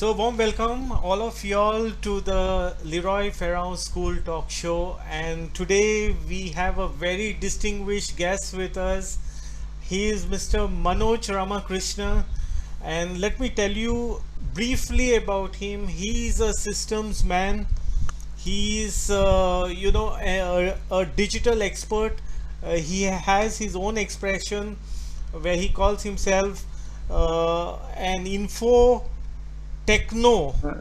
So warm welcome all of y'all to the Leroy Ferrao School Talk Show, and today we have a very distinguished guest with us. He is Mr. Manoj Ramakrishna, and let me tell you briefly about him. He is a systems man. He is, a digital expert. He has his own expression where he calls himself an info techno, Uh, yeah,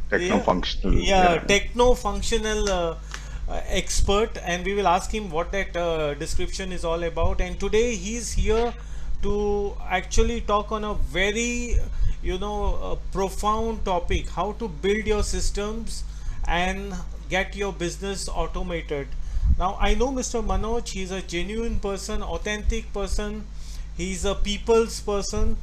Techno-functional, yeah, yeah. techno functional expert, and we will ask him what that description is all about. And today he's here to actually talk on a very profound topic: how to build your systems and get your business automated. Now I know Mr. Manoj, he's a genuine person, authentic person. He's a people's person,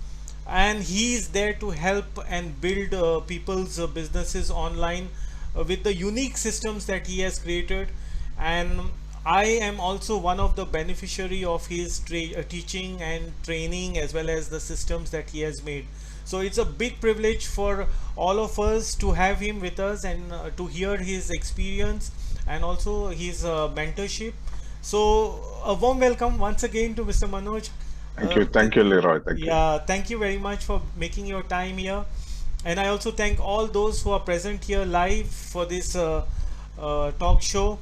and he is there to help and build people's businesses online with the unique systems that he has created. And I am also one of the beneficiary of his teaching and training, as well as the systems that he has made. So it's a big privilege for all of us to have him with us, and to hear his experience and also his mentorship. So a warm welcome once again to Mr. Manoj. Thank you, Leroy. Thank you. Yeah, thank you very much for making your time here. And I also thank all those who are present here live for this talk show.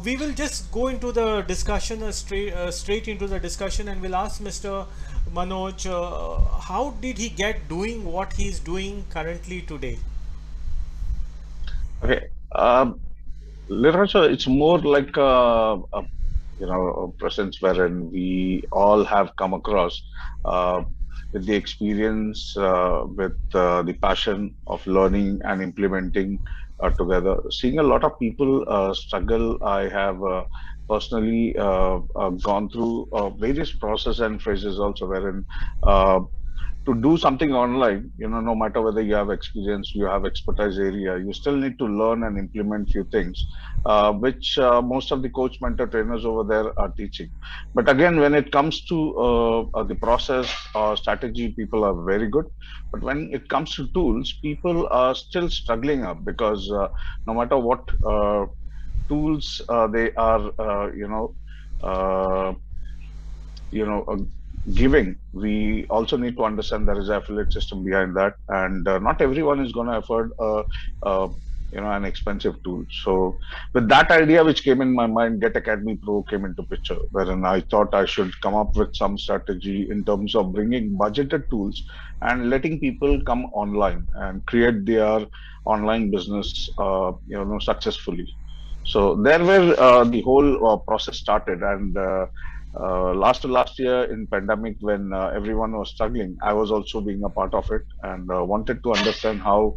We will just go into the discussion, straight into the discussion, and we'll ask Mr. Manoj, how did he get doing what he's doing currently today? Okay, Leroy, so it's more like a presence wherein we all have come across uh, with the experience, with the passion of learning and implementing together. Seeing a lot of people struggle, I have personally gone through various process and phases also wherein uh, to do something online, no matter whether you have experience, you have expertise area, you still need to learn and implement few things, which most of the coach mentor trainers over there are teaching. But again, when it comes to the process or strategy, people are very good. But when it comes to tools, people are still struggling up because no matter what tools they are, uh, you know uh, giving, we also need to understand there is an affiliate system behind that, and not everyone is going to afford a an expensive tool. So with that idea which came in my mind, Get Academy Pro came into picture, wherein I thought I should come up with some strategy in terms of bringing budgeted tools and letting people come online and create their online business successfully. So there where the whole process started. And last year in pandemic, when everyone was struggling, I was also being a part of it, and wanted to understand how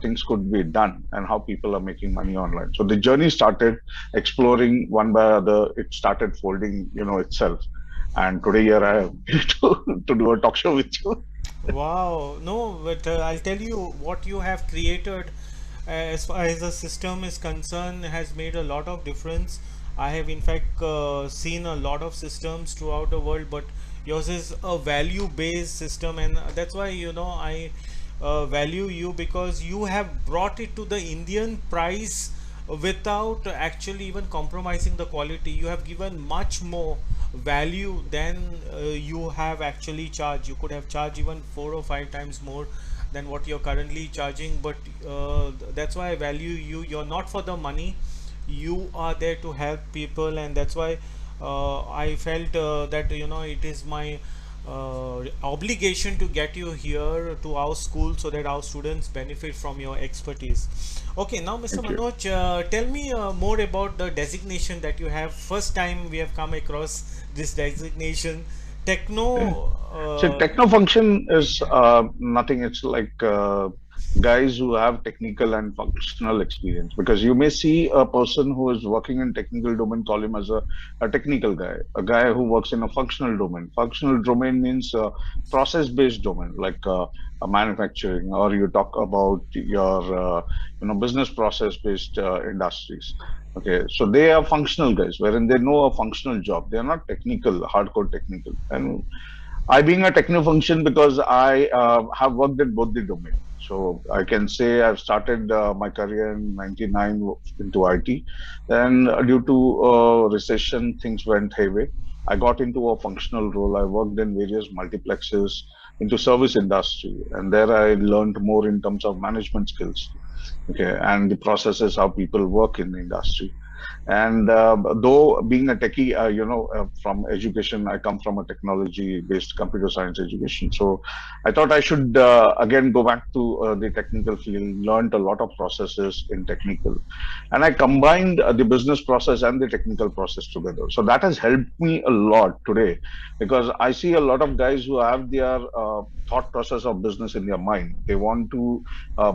things could be done and how people are making money online. So the journey started exploring one by other. It started folding, itself. And today here I am to do a talk show with you. Wow, no, but I'll tell you what you have created as far as the system is concerned has made a lot of difference. I have in fact seen a lot of systems throughout the world, but yours is a value-based system, and that's why I value you, because you have brought it to the Indian price without actually even compromising the quality. You have given much more value than you have actually charged. You could have charged even 4 or 5 times more than what you're currently charging, but that's why I value you. You're not for the money, you are there to help people, and that's why I felt that it is my obligation to get you here to our school so that our students benefit from your expertise. Okay, now Mr. Thank you. Manoj, tell me more about the designation that you have. First time we have come across this designation, Yeah. techno. So techno function is nothing. It's like guys who have technical and functional experience. Because you may see a person who is working in technical domain, call him as a technical guy. A guy who works in a functional domain. Functional domain means process-based domain, like a manufacturing, or you talk about your business process-based industries. Okay, so they are functional guys, wherein they know a functional job. They are not technical, hardcore technical. And I being a techno function because I have worked in both the domain. So I can say I've started my career in '99 into IT. Then due to recession, things went hayway. I got into a functional role. I worked in various multiplexes into service industry, and there I learned more in terms of management skills. Okay, and the processes how people work in the industry. And though being a techie, from education, I come from a technology-based computer science education. So I thought I should again go back to the technical field, learned a lot of processes in technical, and I combined the business process and the technical process together. So that has helped me a lot today, because I see a lot of guys who have their thought process of business in their mind. They want to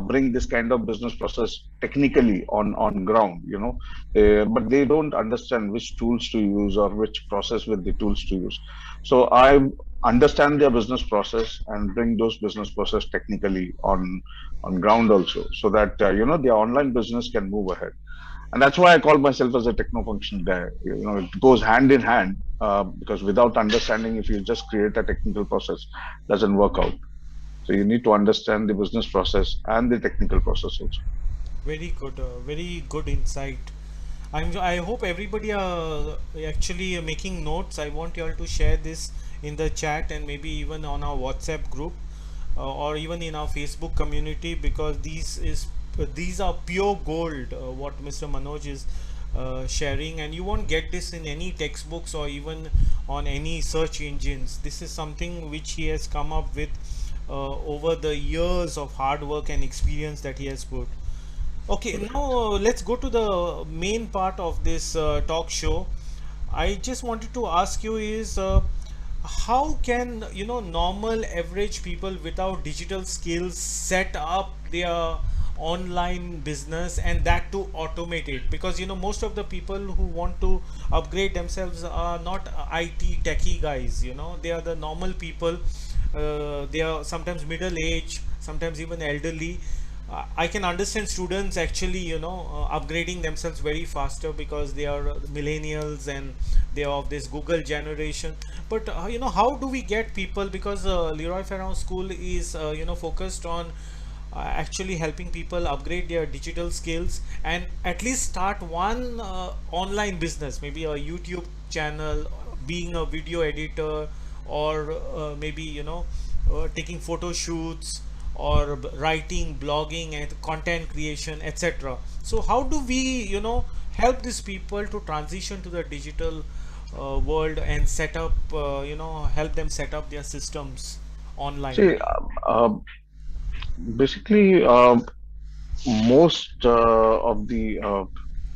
bring this kind of business process technically on ground, but they don't understand which tools to use or which process with the tools to use. So I understand their business process and bring those business process technically on ground also, so that their online business can move ahead. And that's why I call myself as a techno functional guy. It goes hand in hand, because without understanding, if you just create a technical process, doesn't work out. So you need to understand the business process and the technical process also. Very good insight. I hope everybody are actually making notes. I want you all to share this in the chat and maybe even on our WhatsApp group, or even in our Facebook community, because these are pure gold, what Mr. Manoj is sharing, and you won't get this in any textbooks or even on any search engines. This is something which he has come up with over the years of hard work and experience that he has put. Okay, now let's go to the main part of this talk show. I just wanted to ask you is, how can normal average people without digital skills set up their online business, and that to automate it? Because most of the people who want to upgrade themselves are not IT techie guys. They are the normal people. They are sometimes middle age, sometimes even elderly. I can understand students actually, upgrading themselves very faster because they are millennials and they are of this Google generation. But how do we get people? Because Leroy Ferron School is focused on actually helping people upgrade their digital skills and at least start one online business, maybe a YouTube channel, being a video editor, or maybe taking photo shoots, or writing, blogging, and content creation, etc. So how do we help these people to transition to the digital world and set up help them set up their systems online? See, basically, most of the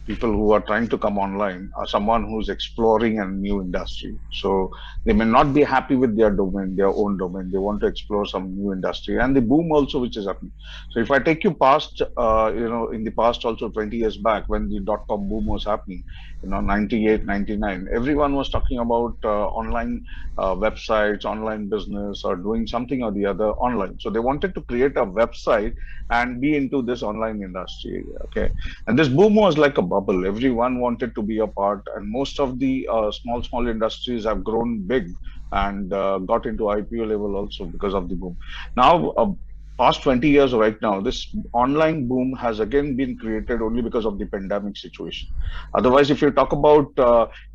people who are trying to come online are someone who's exploring a new industry. So they may not be happy with their domain, their own domain. They want to explore some new industry, and the boom also which is happening. So if I take you past, in the past also 20 years back when the dot-com boom was happening, 98, 99, everyone was talking about online websites, online business, or doing something or the other online. So they wanted to create a website and be into this online industry. Okay, and this boom was like a bubble. Everyone wanted to be a part, and most of the small industries have grown big and got into IPO level also because of the boom. Now, past 20 years right now, this online boom has again been created only because of the pandemic situation. Otherwise, if you talk about,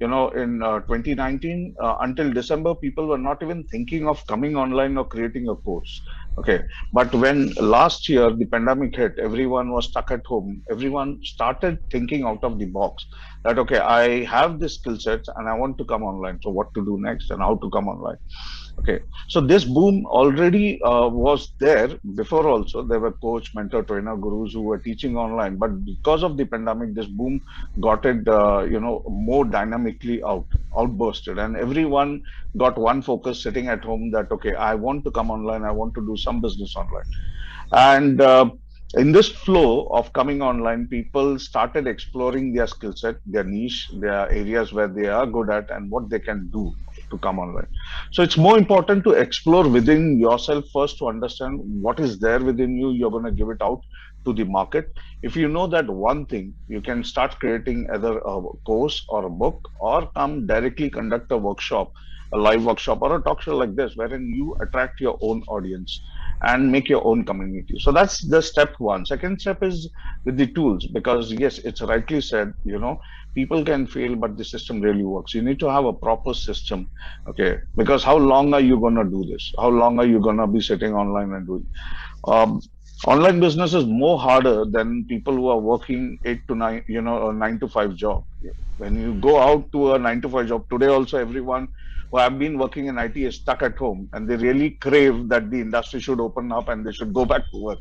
in 2019 until December, people were not even thinking of coming online or creating a course. Okay, but when last year the pandemic hit, everyone was stuck at home. Everyone started thinking out of the box that, okay, I have this skill sets and I want to come online. So what to do next and how to come online? Okay, so this boom already was there before also. There were coach, mentor, trainer, gurus who were teaching online, but because of the pandemic, this boom got it, more dynamically outbursted, and everyone got one focus sitting at home that, okay, I want to come online, I want to do some business online. And in this flow of coming online, people started exploring their skill set, their niche, their areas where they are good at, and what they can do to come online. So it's more important to explore within yourself first to understand what is there within you. You're going to give it out to the market. If you know that one thing, you can start creating either a course or a book, or come directly conduct a workshop, a live workshop or a talk show like this, wherein you attract your own audience. and make your own community. So that's the step one. Second step is with the tools, because yes, it's rightly said, people can fail, but the system really works. You need to have a proper system. Okay, because how long are you going to do this? How long are you going to be sitting online and doing? um, Online business is more harder than people who are working 8 to 9, a 9 to 5 job. When you go out to a 9 to 5 job today, also everyone who have been working in IT is stuck at home, and they really crave that the industry should open up and they should go back to work.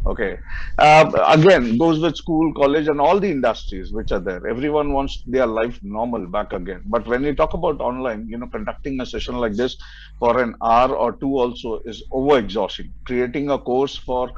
Okay. Again, goes with school, college, and all the industries which are there. Everyone wants their life normal back again. But when you talk about online, conducting a session like this for an hour or two also is over exhausting. Creating a course for,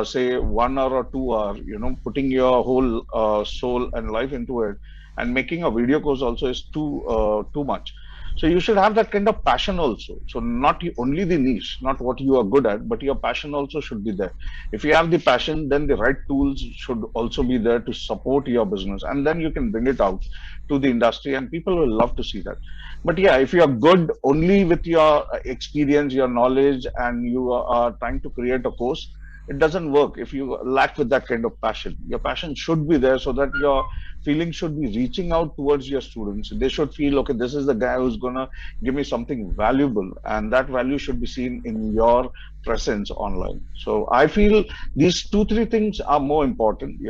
say, 1 hour or 2 hour, putting your whole soul and life into it, and making a video course also is too much. So you should have that kind of passion also. So not only the niche, not what you are good at, but your passion also should be there. If you have the passion, then the right tools should also be there to support your business, and then you can bring it out to the industry, and people will love to see that. But yeah, if you are good only with your experience, your knowledge, and you are trying to create a course, it doesn't work if you lack with that kind of passion. Your passion should be there, so that your feeling should be reaching out towards your students. They should feel, okay, this is the guy who's gonna give me something valuable, and that value should be seen in your presence online. So I feel these two, three things are more important.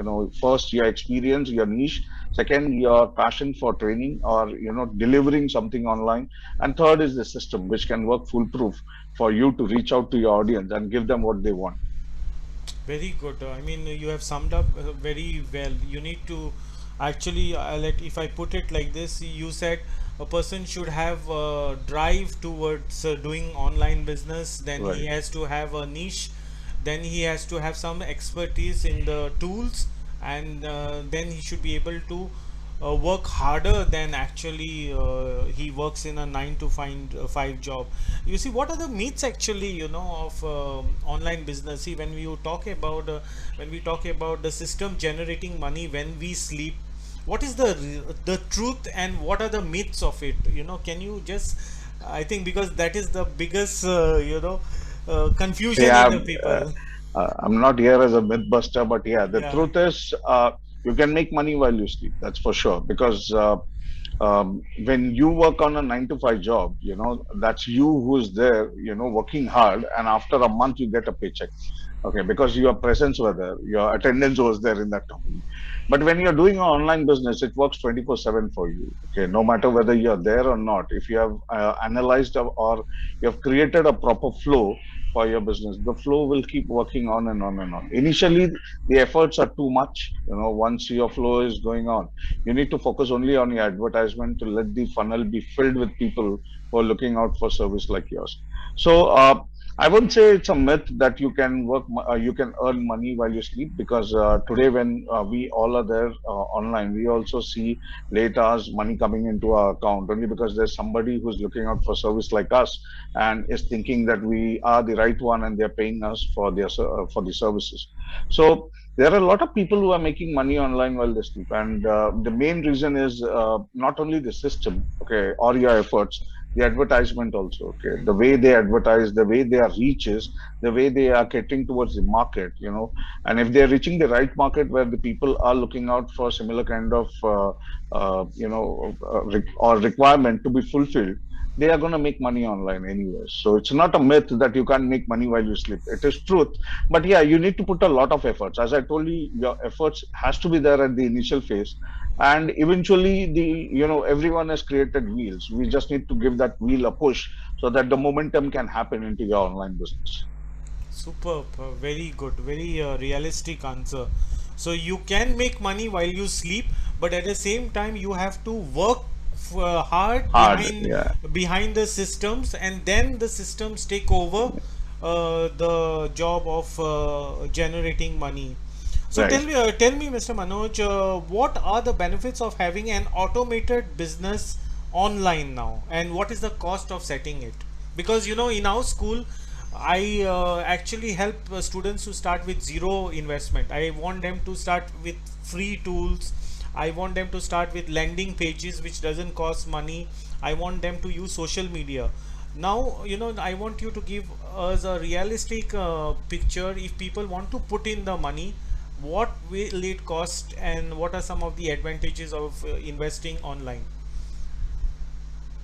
First, your experience, your niche. Second, your passion for training or delivering something online. And third is the system, which can work foolproof for you to reach out to your audience and give them what they want. Very good. I mean, you have summed up very well. You need to actually, if I put it like this, you said a person should have a drive towards doing online business, then he Right. has to have a niche, then he has to have some expertise in the tools, and then he should be able to work harder than actually he works in a 9 to 5 job. You see, what are the myths actually, of online business? See, when we talk about the system generating money when we sleep, what is the truth and what are the myths of it? Can you just, I think, because that is the biggest confusion in Yeah, the people. I'm not here as a mythbuster, but yeah, the Yeah. truth is, you can make money while you sleep. That's for sure. Because when you work on a 9 to 5 job, that's you who's there, working hard, and after a month you get a paycheck. Okay, because your presence was there, your attendance was there in that company. But when you're doing an online business, it works 24/7 for you. Okay, no matter whether you're there or not. If you have analyzed or you have created a proper flow for your business, the flow will keep working on and on and on. Initially, the efforts are too much. Once your flow is going on, you need to focus only on your advertisement to let the funnel be filled with people who are looking out for service like yours. So I wouldn't say it's a myth that you can you can earn money while you sleep, because today when we all are there online, we also see late hours money coming into our account, only because there's somebody who's looking out for service like us and is thinking that we are the right one, and they're paying us for for the services. So there are a lot of people who are making money online while they sleep, and the main reason is not only the system, okay, or your efforts, the advertisement also. Okay, the way they advertise, the way their reach is, the way they are catering towards the market, and if they're reaching the right market where the people are looking out for similar kind of or requirement to be fulfilled, they are going to make money online anyway. So it's not a myth that you can't make money while you sleep. It is truth. But yeah, you need to put a lot of efforts. As I told you, your efforts has to be there at the initial phase, and eventually everyone has created wheels. We just need to give that wheel a push so that the momentum can happen into your online business. Superb, very good, very realistic answer. So you can make money while you sleep, but at the same time you have to work hard Hard, yeah. behind the systems, and then the systems take over the job of generating money. So Right. tell me, Mr. Manoj, what are the benefits of having an automated business online now, and what is the cost of setting it? Because in our school, I actually help students to start with zero investment. I want them to start with free tools. I want them to start with landing pages which doesn't cost money. I want them to use social media. Now, I want you to give us a realistic picture. If people want to put in the money, what will it cost, and what are some of the advantages of investing online?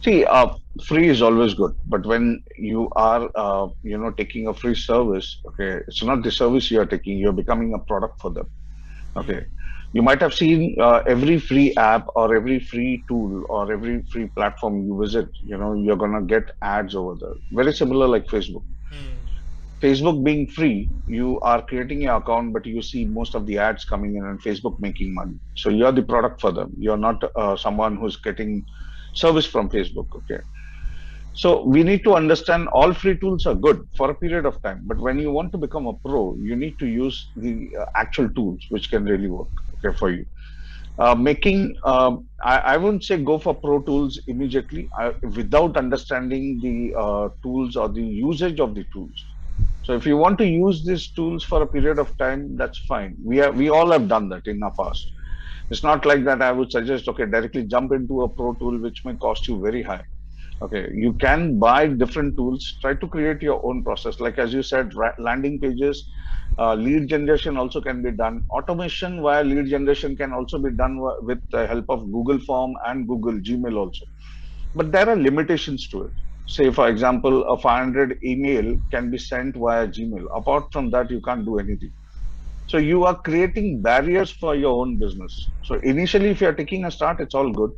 See, free is always good, but when you are, taking a free service, okay, it's not the service you are taking, you're becoming a product for them. Hmm. Okay. You might have seen every free app or every free tool or every free platform you visit, you're going to get ads over there. Very similar like Facebook. Hmm. Facebook being free, you are creating your account, but you see most of the ads coming in and Facebook making money. So you're the product for them. You're not someone who's getting service from Facebook. Okay. So we need to understand all free tools are good for a period of time, but when you want to become a pro, you need to use the actual tools which can really work, okay, for you. I wouldn't say go for pro tools immediately without understanding the tools or the usage of the tools. So if you want to use these tools for a period of time, that's fine. We all have done that in our past. It's not like that. I would suggest, okay, directly jump into a pro tool which may cost you very high. Okay, you can buy different tools, try to create your own process. Like as you said, landing pages, lead generation also can be done. Automation via lead generation can also be done with the help of Google Form and Google Gmail also. But there are limitations to it. Say, for example, a 500 email can be sent via Gmail. Apart from that, you can't do anything. So you are creating barriers for your own business. So initially, if you are taking a start, it's all good.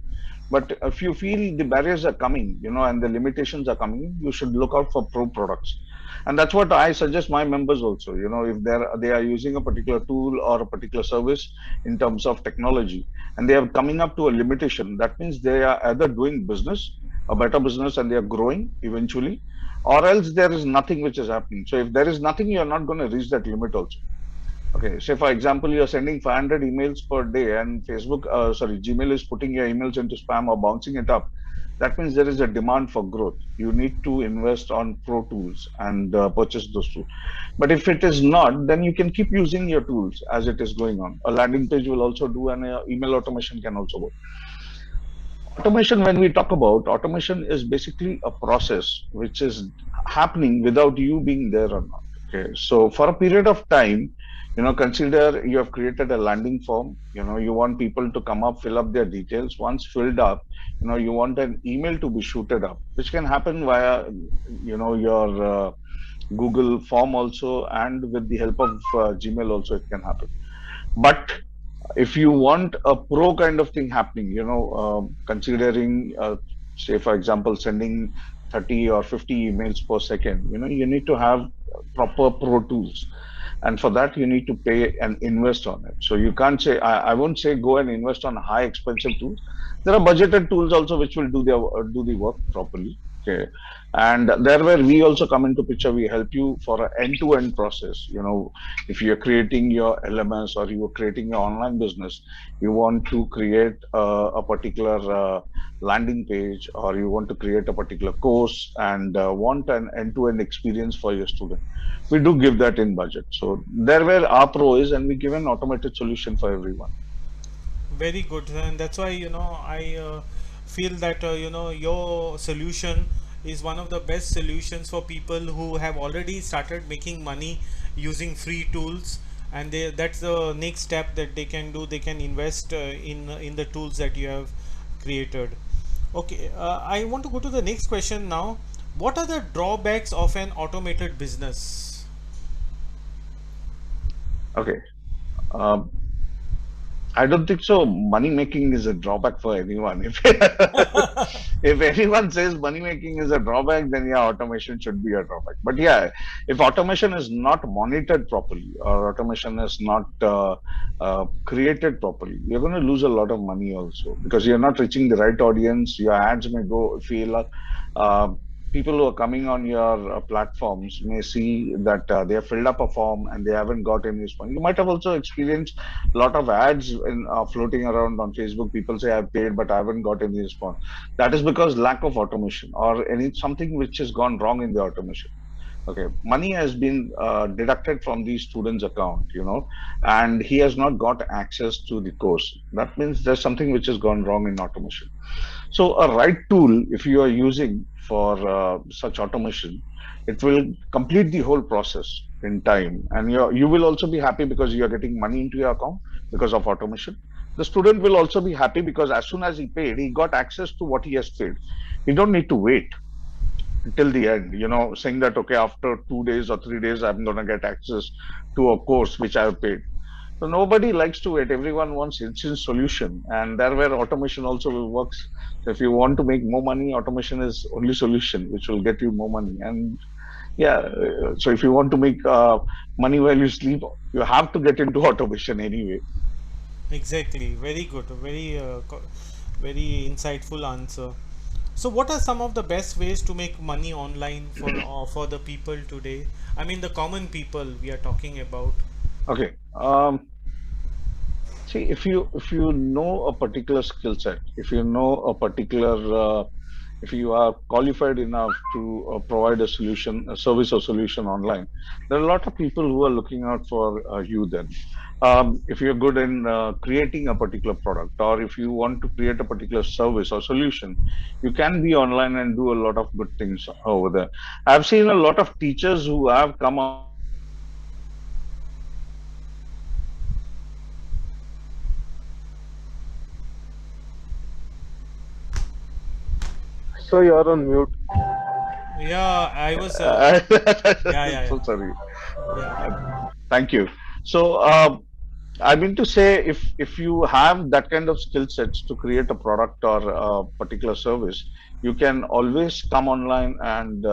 But if you feel the barriers are coming, and the limitations are coming, you should look out for pro products. And that's what I suggest my members also. If they are using a particular tool or a particular service in terms of technology, and they are coming up to a limitation, that means they are either doing business, a better business, and they are growing eventually, or else there is nothing which is happening. So if there is nothing, you are not going to reach that limit also. Okay, say for example, you're sending 500 emails per day, and Gmail is putting your emails into spam or bouncing it up. That means there is a demand for growth. You need to invest on pro tools and purchase those tools. But if it is not, then you can keep using your tools as it is going on. A landing page will also do, and email automation can also work. Automation, when we talk about automation, is basically a process which is happening without you being there or not. Okay, so for a period of time, consider you have created a landing form. You want people to come up, fill up their details. Once filled up, you want an email to be shooted up, which can happen via, your Google form also, and with the help of Gmail also, it can happen. But if you want a pro kind of thing happening, considering, say, for example, sending 30 or 50 emails per second, you need to have proper pro tools. And for that, you need to pay and invest on it. So you can't say, I won't say go and invest on high expensive tools. There are budgeted tools also which will do the work properly. Okay. And there where we also come into picture, we help you for an end-to-end process. If you're creating your LMS or you are creating your online business, you want to create a particular landing page, or you want to create a particular course and want an end-to-end experience for your student, we do give that in budget. So there where our pro is, and we give an automated solution for everyone. Very good, and that's why I feel that your solution is one of the best solutions for people who have already started making money using free tools, and that's the next step that they can do. They can invest in the tools that you have created. Okay, I want to go to the next question now. What are the drawbacks of an automated business? Okay. Um, I don't think so. Money making is a drawback for anyone. If anyone says money making is a drawback, then yeah, automation should be a drawback. But yeah, if automation is not monitored properly, or automation is not created properly, you're going to lose a lot of money also, because you're not reaching the right audience. Your ads may go fail. Uh, People who are coming on your platforms may see that they have filled up a form and they haven't got any response. You might have also experienced a lot of ads floating around on Facebook. People say I've paid, but I haven't got any response. That is because lack of automation, or any something which has gone wrong in the automation. Okay, money has been deducted from the student's account, and he has not got access to the course. That means there's something which has gone wrong in automation. So a right tool, if you are using for such automation, it will complete the whole process in time, and you will also be happy because you are getting money into your account because of automation. The student will also be happy because as soon as he paid, he got access to what he has paid. He don't need to wait till the end, saying that, okay, after 2 days or 3 days, I'm going to get access to a course which I've paid. So nobody likes to wait. Everyone wants instant solution, and there where automation also will works. So if you want to make more money, automation is only solution which will get you more money. And yeah, so if you want to make money while you sleep, you have to get into automation anyway. Exactly. Very good. Very insightful answer. So, what are some of the best ways to make money online for the people today? I mean, the common people we are talking about. Okay. See, if you know a particular skill set, if you know a particular if you are qualified enough to provide a solution, a service or solution online, there are a lot of people who are looking out for you then. If you're good in creating a particular product, or if you want to create a particular service or solution, you can be online and do a lot of good things over there. I've seen a lot of teachers who have come out with products and services which have been So you're on mute. Yeah, I was. Yeah, yeah, so yeah, sorry. yeah. Uh, Thank you. So, I mean to say, if you have that kind of skill sets to create a product or a particular service, you can always come online and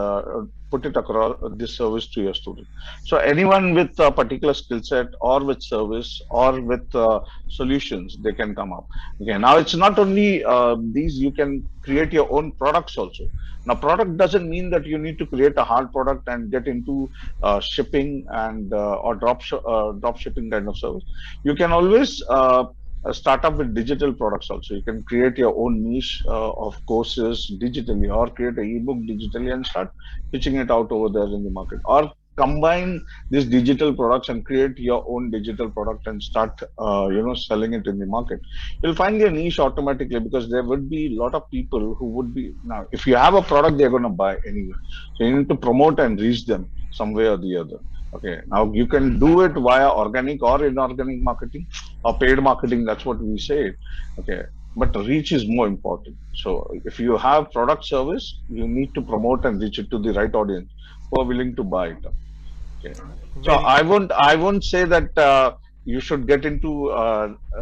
put it across this service to your student. So anyone with a particular skill set or with service or with solutions, they can come up. Okay. Now it's not only these. You can create your own products also. Now, product doesn't mean that you need to create a hard product and get into shipping and or drop shipping kind of service. You can always start up with digital products also. You can create your own niche of courses digitally, or create an ebook digitally and start pitching it out over there in the market, or combine these digital products and create your own digital product and start selling it in the market. You'll find your niche automatically, because there would be a lot of people who would be, now if you have a product, they're going to buy anyway. So you need to promote and reach them some way or the other. Okay, now you can do it via organic or inorganic marketing or paid marketing. That's what we say. Okay, but reach is more important. So if you have product service, you need to promote and reach it to the right audience who are willing to buy it. Okay. So Very I good. won't I won't say that you should get into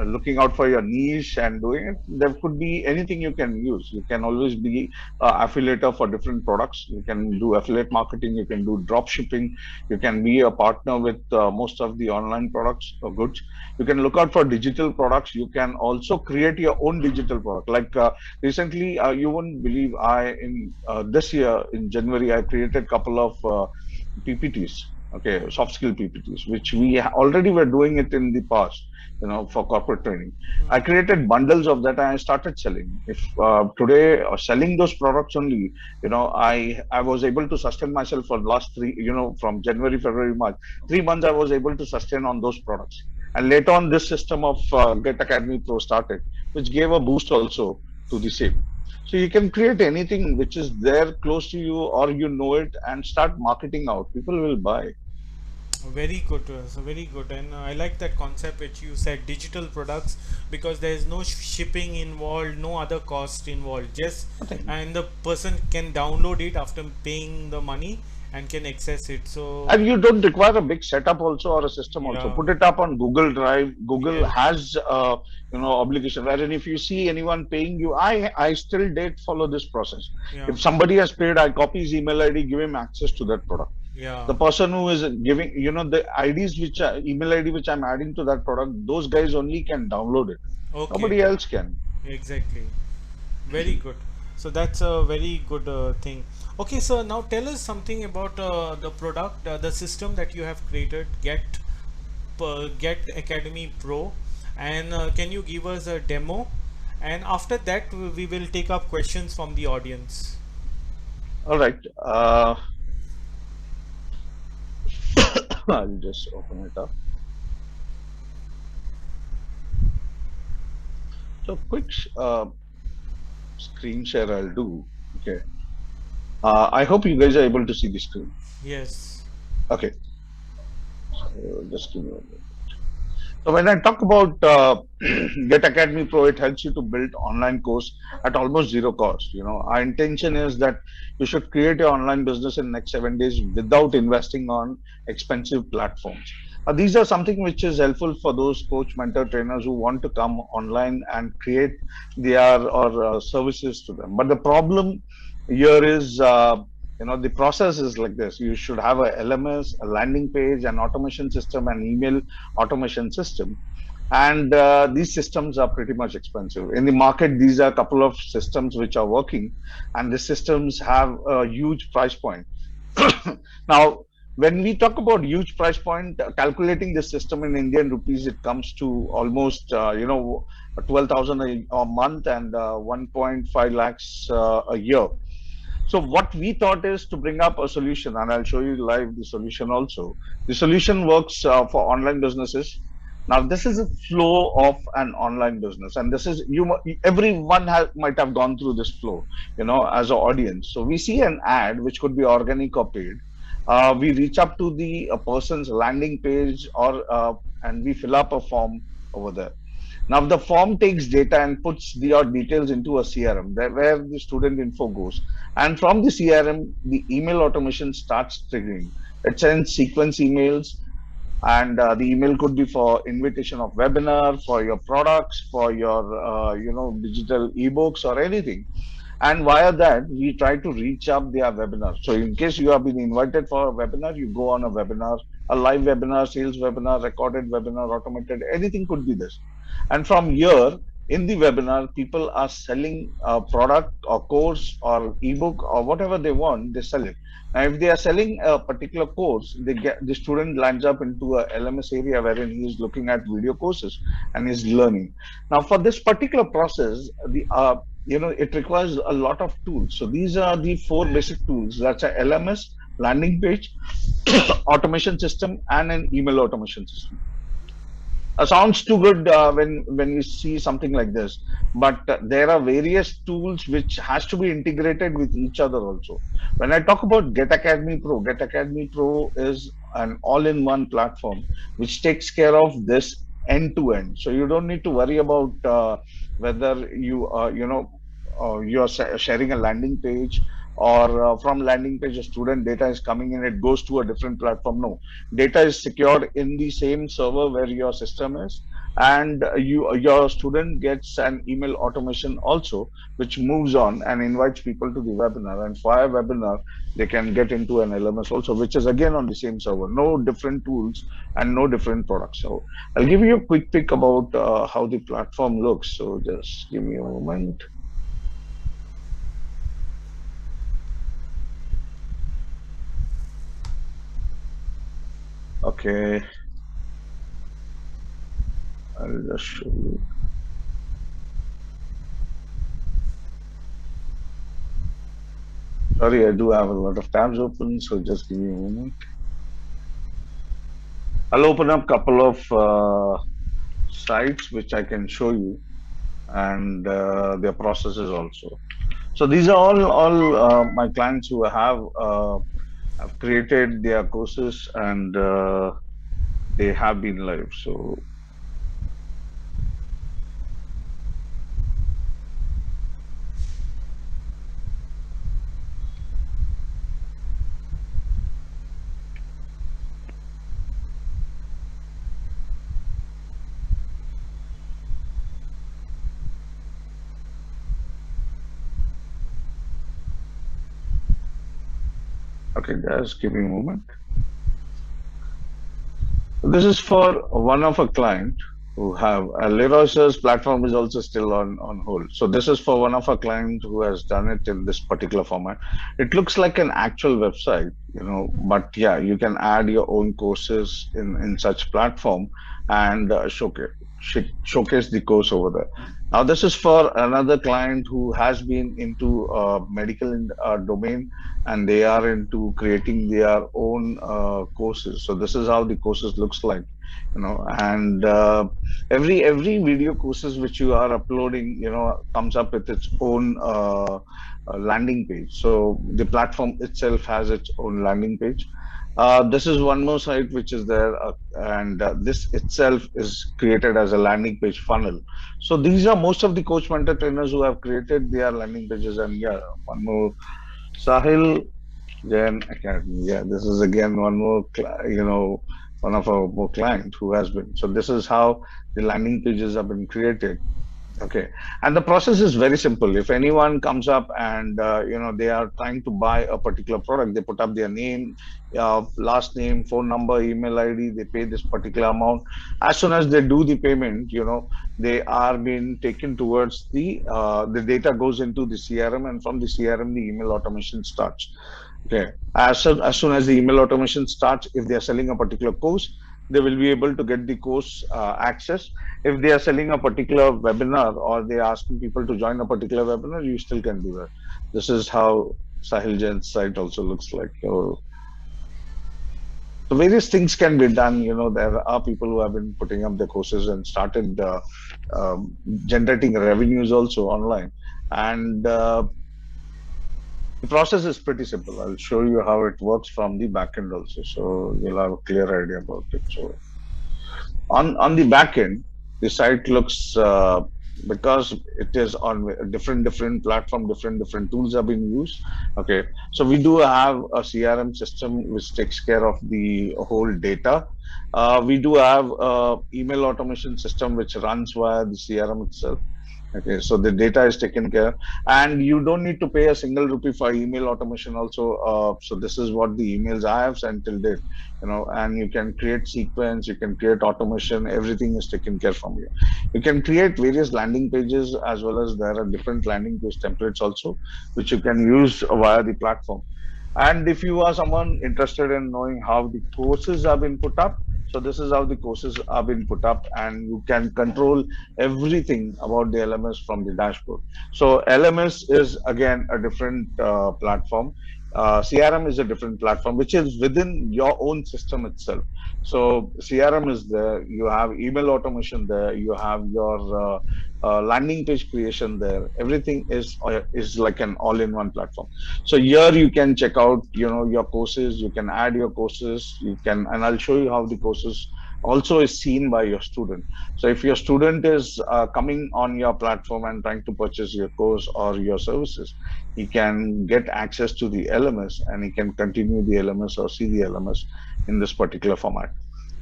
looking out for your niche and doing it. There could be anything you can use. You can always be affiliator for different products. You can do affiliate marketing. You can do drop shipping. You can be a partner with most of the online products or goods. You can look out for digital products. You can also create your own digital product. Like recently, you wouldn't believe, I in this year in January, I created a couple of PPTs, okay, soft skill PPTs, which we already were doing it in the past, for corporate training. I created bundles of that and I started selling. If today selling those products only, I was able to sustain myself for last three, from January, February, March, 3 months I was able to sustain on those products. And later on, this system of Get Academy Pro started, which gave a boost also to the same. So you can create anything which is there close to you, or it, and start marketing out. People will buy. Very good. So very good, and I like that concept which you said, digital products, because there is no shipping involved, no other cost involved. Just Nothing. and the person can download it after paying the money and can access it. So And you don't require a big setup also, or a system also. yeah, Put it up on Google Drive. Google yes, has obligation, wherein if you see anyone paying you, I still date follow this process. yeah, If somebody has paid, I copy his email ID, give him access to that product. yeah. The person who is giving, the IDs which email ID which I'm adding to that product, those guys only can download it. Okay, Nobody else can. exactly. Very good. So that's a very good thing. Okay, so now tell us something about the product, the system that you have created, Get Academy Pro, and can you give us a demo? And after that, we will take up questions from the audience. All right. I'll just open it up. So quick screen share I'll do. Okay. I hope you guys are able to see the screen. Yes. Okay, so just give me a minute. So when I talk about Get Academy Pro, it helps you to build online course at almost zero cost. Our intention is that you should create your online business in next 7 days without investing on expensive platforms. These are something which is helpful for those coach, mentor, trainers who want to come online and create their or services to them. But the problem here is, the process is like this. You should have a LMS, a landing page, an automation system, an email automation system, and these systems are pretty much expensive in the market. These are a couple of systems which are working, and the systems have a huge price point. Now, when we talk about huge price point, calculating this system in Indian rupees, it comes to almost 12,000 a month and 1.5 lakhs a year. So what we thought is to bring up a solution, and I'll show you live the solution also. The solution works for online businesses. Now, this is a flow of an online business, and this is everyone might have gone through this flow, as an audience. So we see an ad which could be organic or paid. We reach up to the person's landing page, and we fill up a form over there. Now the form takes data and puts your details into a CRM where the student info goes. And from the CRM, the email automation starts triggering. It sends sequence emails, and the email could be for invitation of webinar, for your products, for your digital ebooks or anything. And via that, we try to reach up their webinar. So in case you have been invited for a webinar, you go on a webinar, a live webinar, sales webinar, recorded webinar, automated, anything could be this. And from here, in the webinar, people are selling a product or course or ebook or whatever they want, they sell it. Now, if they are selling a particular course, the student lands up into a LMS area wherein he is looking at video courses and is learning. Now, for this particular process, it requires a lot of tools. So these are the four basic tools. That's a LMS, landing page, automation system, and an email automation system. Sounds too good when you see something like this, but there are various tools which has to be integrated with each other also. When I talk about Get Academy Pro is an all-in-one platform which takes care of this end to end. So you don't need to worry about whether you're sharing a landing page, or from landing page a student data is coming in, it goes to a different platform. No, data is secured in the same server where your system is, and your student gets an email automation also, which moves on and invites people to the webinar, and via webinar they can get into an LMS also, which is again on the same server. No different tools and no different products. So I'll give you a quick pick about how the platform looks. So just give me a moment. Okay, I'll just show you. Sorry, I do have a lot of tabs open, so just give me a moment. I'll open up a couple of sites which I can show you, and their processes also. So these are all my clients who have created their courses, and they have been live. So okay, just give me a moment. This is for one of a client who have Leroy's platform is also still on hold. So this is for one of our clients who has done it in this particular format. It looks like an actual website, but yeah, you can add your own courses in such platform and showcase the course over there. Now, this is for another client who has been into medical domain, and they are into creating their own courses. So this is how the courses looks like, and every video courses which you are uploading, comes up with its own landing page. So the platform itself has its own landing page. This is one more site which is there, and this itself is created as a landing page funnel. So these are most of the coach mentor trainers who have created their landing pages. And yeah, one more, Sahil Jain Academy. Yeah, this is again one more, one of our more client who has been. So this is how the landing pages have been created. Okay, and the process is very simple. If anyone comes up and they are trying to buy a particular product, they put up their name, last name, phone number, email ID. They pay this particular amount. As soon as they do the payment, they are being taken towards the data goes into the CRM, and from the CRM the email automation starts. Okay. As soon as the email automation starts, if they are selling a particular course, they will be able to get the course access. If they are selling a particular webinar, or they are asking people to join a particular webinar, you still can do that. This is how Sahil Jain's site also looks like. So various things can be done. There are people who have been putting up the courses and started generating revenues also online. And the process is pretty simple. I'll show you how it works from the backend also, so you'll have a clear idea about it. So on the backend, the site looks, because it is on a different platform, different tools have been used. Okay, so we do have a CRM system which takes care of the whole data. We do have a email automation system which runs via the CRM itself. Okay, so the data is taken care, and you don't need to pay a single rupee for email automation also. So this is what the emails I have sent till date, and you can create sequence, you can create automation, everything is taken care from you. You can create various landing pages, as well as there are different landing page templates also, which you can use via the platform. And if you are someone interested in knowing how the courses have been put up, so this is how the courses have been put up, and you can control everything about the LMS from the dashboard. So LMS is again a different platform. CRM is a different platform, which is within your own system itself. So CRM is there. You have email automation there. You have your landing page creation there. Everything is like an all-in-one platform. So here you can check out, your courses. You can add your courses. And I'll show you how the courses also is seen by your student. So if your student is coming on your platform and trying to purchase your course or your services, he can get access to the LMS, and he can continue the LMS or see the LMS in this particular format.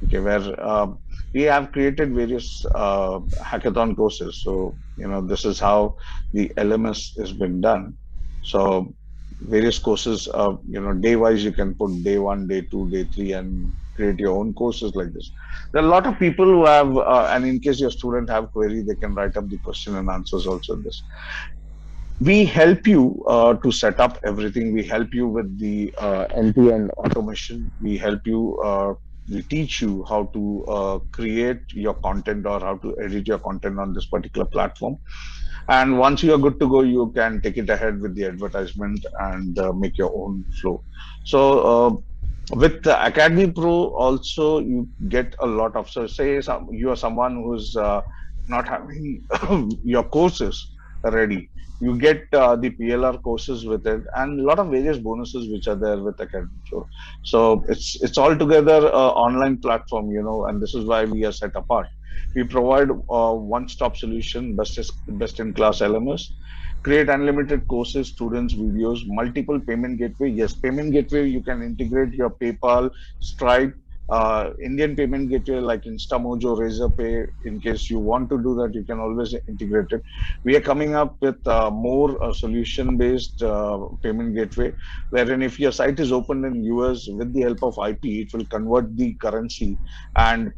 Okay, where we have created various hackathon courses. So, this is how the LMS has been done. So various courses, day wise, you can put day 1, day 2, day 3, and create your own courses like this. There are a lot of people who have, and in case your student have query, they can write up the question and answers also in this. We help you to set up everything. We help you with the end-to-end automation. We teach you how to create your content, or how to edit your content on this particular platform. And once you are good to go, you can take it ahead with the advertisement and make your own flow. So with the Academy Pro also, you get a lot of, so say you are someone who's not having your courses ready, you get the PLR courses with it, and a lot of various bonuses which are there with Academy Pro. So it's altogether online platform, and this is why we are set apart. We provide a one-stop solution, best in class LMS, create unlimited courses, students, videos, multiple payment gateway. Yes, payment gateway, you can integrate your PayPal, Stripe, Indian payment gateway like InstaMojo, Razorpay. In case you want to do that, you can always integrate it. We are coming up with more solution-based payment gateway, wherein if your site is opened in US, with the help of IP, it will convert the currency and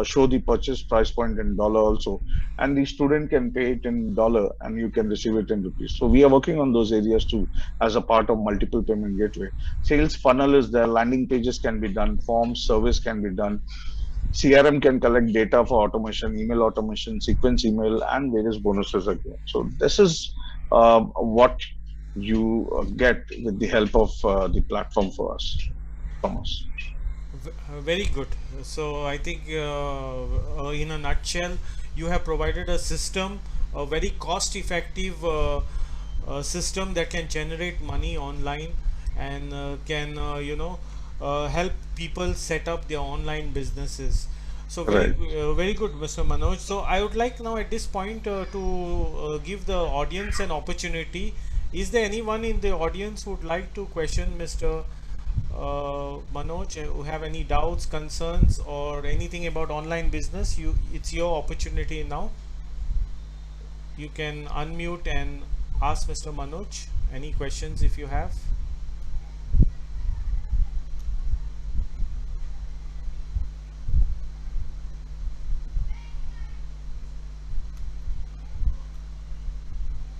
show the purchase price point in dollar also, and the student can pay it in dollar, and you can receive it in rupees. So we are working on those areas too, as a part of multiple payment gateway. Sales funnel is there, landing pages can be done, forms, service can be done. CRM can collect data for automation, email automation, sequence email, and various bonuses again. So this is what you get with the help of the platform for us, from us. Very good. So I think, in a nutshell, you have provided a system, a very cost-effective system that can generate money online and can, help people set up their online businesses. So Right. very good, Mr. Manoj. So I would like now at this point to give the audience an opportunity. Is there anyone in the audience who would like to question Mr. Manoj, who have any doubts, concerns, or anything about online business? It's your opportunity now. You can unmute and ask Mr. Manoj any questions if you have.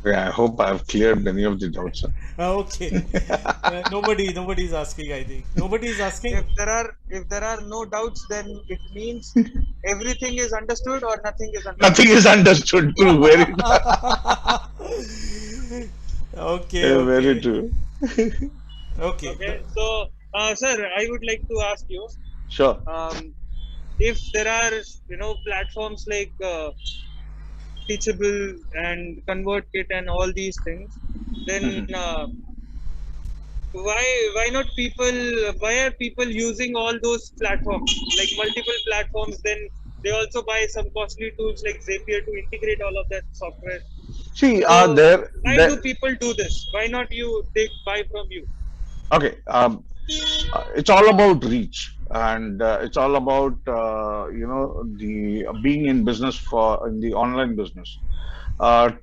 Yeah, I hope I've cleared many of the doubts, sir. Okay. Nobody is asking. I think nobody is asking. If there are no doubts, then it means everything is understood or nothing is Nothing understood. is understood. True. Very, Okay, very okay, true. okay. Okay, so sir, I would like to ask you, Sure. um, if there are platforms like Teachable and ConvertKit and all these things, then Mhm. why not people? Why are people using all those platforms, like multiple platforms? Then they also buy some costly tools like Zapier to integrate all of that software. See, So why there. do people do this? Why not you take buy from you? Okay. It's all about reach, and it's all about the being in business for in the online business.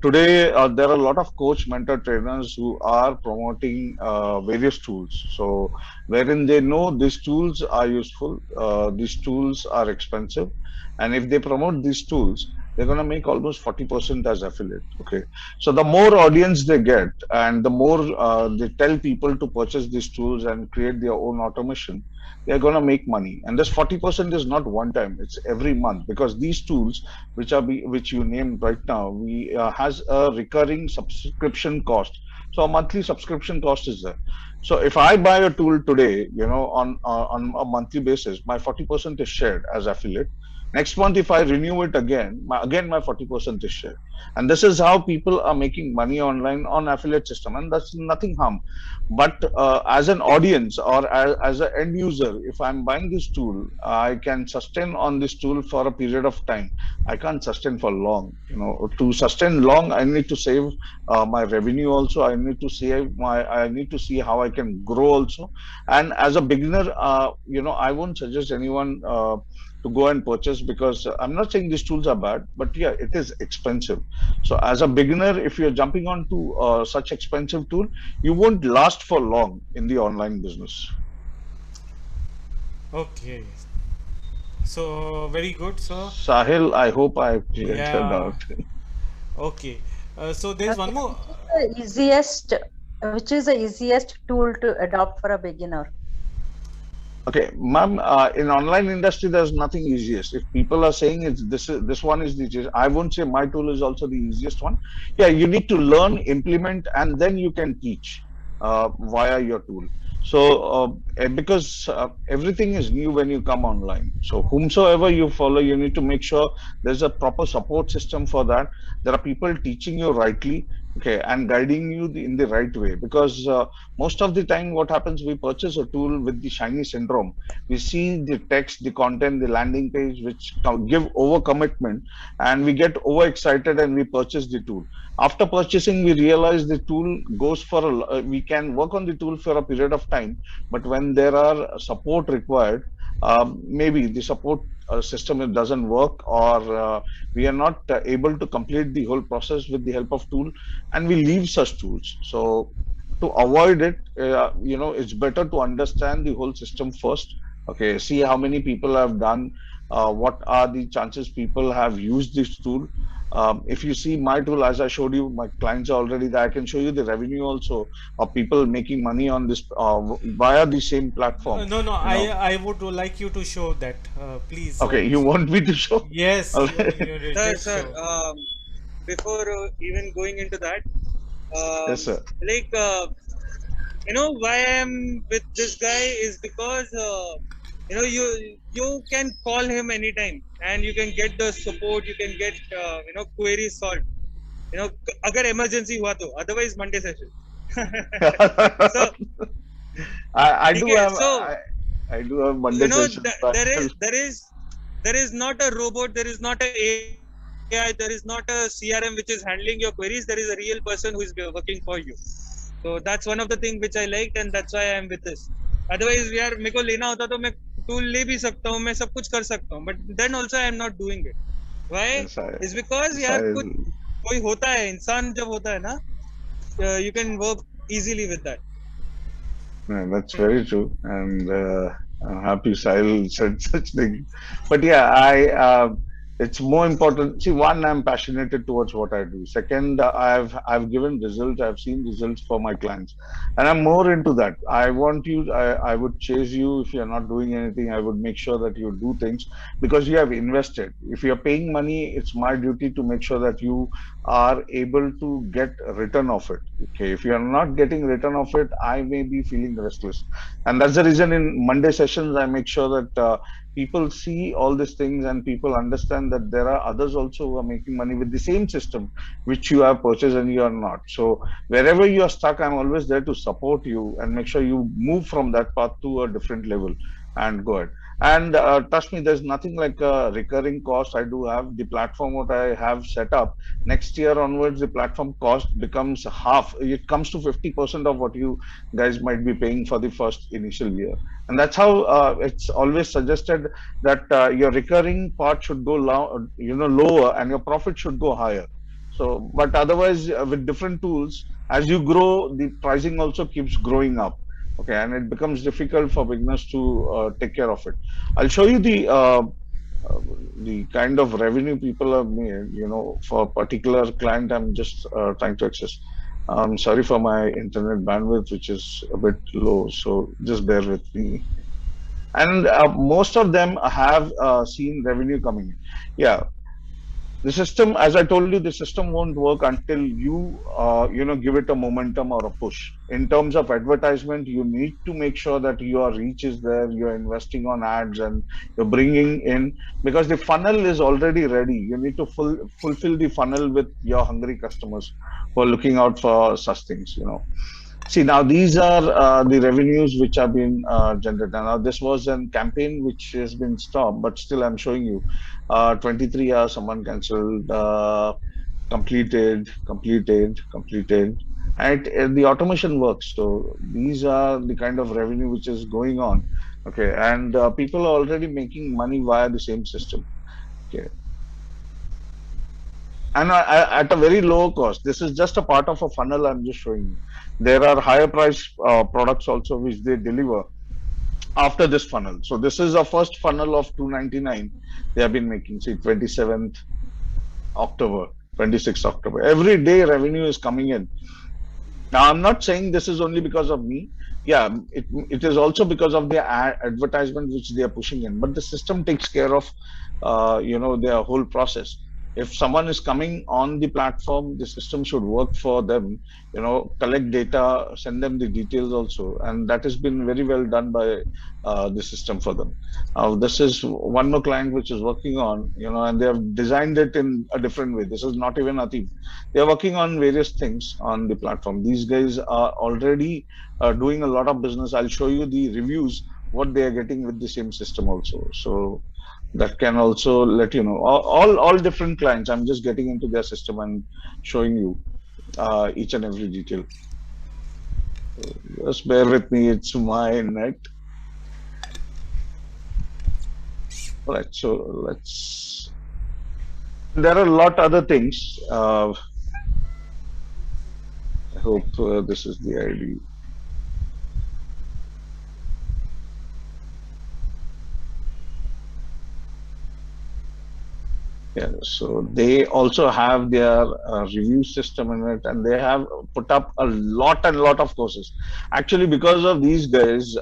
Today, there are a lot of coach, mentor, trainers who are promoting various tools. So, wherein they know these tools are useful, these tools are expensive, and if they promote these tools, they're going to make almost 40% as affiliate. Okay. So, the more audience they get, and the more they tell people to purchase these tools and create their own automation, they're going to make money. And this 40% is not one time; it's every month, because these tools which you named right now, we has a recurring subscription cost. So a monthly subscription cost is there. So if I buy a tool today, on a monthly basis, my 40% is shared as affiliate. Next month, if I renew it again, my 40% is shared. And this is how people are making money online on affiliate system, and that's nothing harm. But as an audience, or as an end user, if I'm buying this tool, I can sustain on this tool for a period of time. I can't sustain for long. To sustain long, I need to save my revenue also. I need to see how I can grow also. And as a beginner, I won't suggest anyone to go and purchase, because I'm not saying these tools are bad, but yeah, it is expensive. So as a beginner, if you're jumping onto such expensive tool, you won't last for long in the online business. Okay. So very good, sir. Sahil, I hope I've cleared your Yeah. doubt. Okay. So there's one Okay, more. which is the easiest tool to adopt for a beginner? Okay, ma'am, in online industry, there's nothing easiest. If people are saying this one is the easiest, I won't say my tool is also the easiest one. Yeah, you need to learn, implement, and then you can teach via your tool. So, because everything is new when you come online. So, whomsoever you follow, you need to make sure there's a proper support system for that. There are people teaching you rightly, okay, and guiding you in the right way. Because most of the time what happens, we purchase a tool with the shiny syndrome. We see the text, the content, the landing page, which give over commitment, and we get overexcited and we purchase the tool. After purchasing, we realize the tool goes for we can work on the tool for a period of time, but when there are support required, maybe the support system, it doesn't work, or we are not able to complete the whole process with the help of tool, and we leave such tools. So to avoid it, it's better to understand the whole system first. Okay, see how many people have done, what are the chances people have used this tool, If you see my tool, as I showed you, my clients are already there. I can show you the revenue also of people making money on this via the same platform. No, no, You know, I would like you to show that, please. okay, you want me to show? Yes, you Sir, just sir, show. before even going into that, Yes, sir. like why I'm with this guy is because you can call him anytime and you can get the support, you can get queries solved. अगर emergency हुआ तो, otherwise Monday session. So I ठीक do है. have So I do have Monday sessions. But there is not a robot, there is not a AI, there is not a CRM which is handling your queries. There is a real person who is working for you. So that's one of the things which I liked, and that's why I am with this. Otherwise यार मेरे को लेना होता तो मैं tool ले भी सकता हूँ, मैं सब कुछ कर सकता हूँ, but then also I am not doing it. Why? yes, Is because yes, यार कुछ कोई होता है, इंसान जब होता है ना, you can work easily with that. yeah, that's very true, and I'm happy Sahil said such thing. But yeah, it's more important. See, one, I'm passionate towards what I do. Second, I've given results. I've seen results for my clients, and I'm more into that. I want you. I would chase you if you're not doing anything. I would make sure that you do things because you have invested. If you're paying money, it's my duty to make sure that you are able to get a return of it. Okay, if you are not getting return of it, I may be feeling restless, and that's the reason in Monday sessions I make sure that people see all these things and people understand that there are others also who are making money with the same system which you have purchased and you are not. So wherever you are stuck, I'm always there to support you and make sure you move from that path to a different level and go ahead. And trust me, there's nothing like a recurring cost. I do have the platform what I have set up. Next year onwards, the platform cost becomes half. It comes to 50% of what you guys might be paying for the first initial year. And that's how it's always suggested that your recurring part should go lower and your profit should go higher. So, but otherwise, with different tools, as you grow, the pricing also keeps growing up. Okay, and it becomes difficult for beginners to take care of it. I'll show you uh, the kind of revenue people have made, for a particular client. I'm just trying to access. Sorry for my internet bandwidth, which is a bit low, so just bear with me. And most of them have seen revenue coming in. Yeah, the system, as I told you, the system won't work until you give it a momentum or a push. In terms of advertisement, you need to make sure that your reach is there, you're investing on ads, and you're bringing in, because the funnel is already ready. You need to fulfill the funnel with your hungry customers who are looking out for such things. See, now these are the revenues which have been generated. Now, this was a campaign which has been stopped, but still, I'm showing you 23 hours, someone cancelled, completed. And the automation works. So, these are the kind of revenue which is going on. Okay. And people are already making money via the same system. Okay. And at a very low cost. This is just a part of a funnel I'm just showing you. There are higher price products also which they deliver after this funnel. So this is a first funnel of 299 they have been making. See, 27th October, 26th October. Every day revenue is coming in. Now, I'm not saying this is only because of me. Yeah, it is also because of the advertisement which they are pushing in. But the system takes care of, their whole process. If someone is coming on the platform, the system should work for them. Collect data, send them the details also, and that has been very well done by the system for them. This is one more client which is working on, and they have designed it in a different way. This is not even a theme. They are working on various things on the platform. These guys are already doing a lot of business. I'll show you the reviews what they are getting with the same system also. So that can also let you know all different clients. I'm just getting into their system and showing you each and every detail. So just bear with me. It's my net. All right. So let's. There are a lot other things. I hope this is the ID. Yeah, so they also have their review system in it, and they have put up a lot and lot of courses. Actually, because of these guys,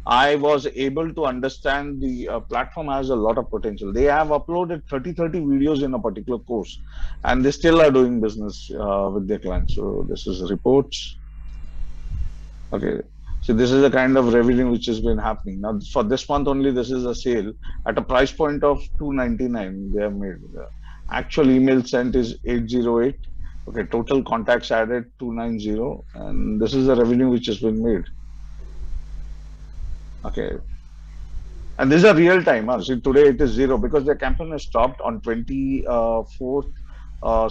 I was able to understand the platform has a lot of potential. They have uploaded 30 videos in a particular course, and they still are doing business with their clients. So this is reports. Okay. So this is the kind of revenue which has been happening. Now for this month only, this is a sale at a price point of 299. They have made actual email sent is 808. Okay, total contacts added 290, and this is the revenue which has been made. Okay, and these are real time. See, today it is zero because the campaign has stopped on 24th.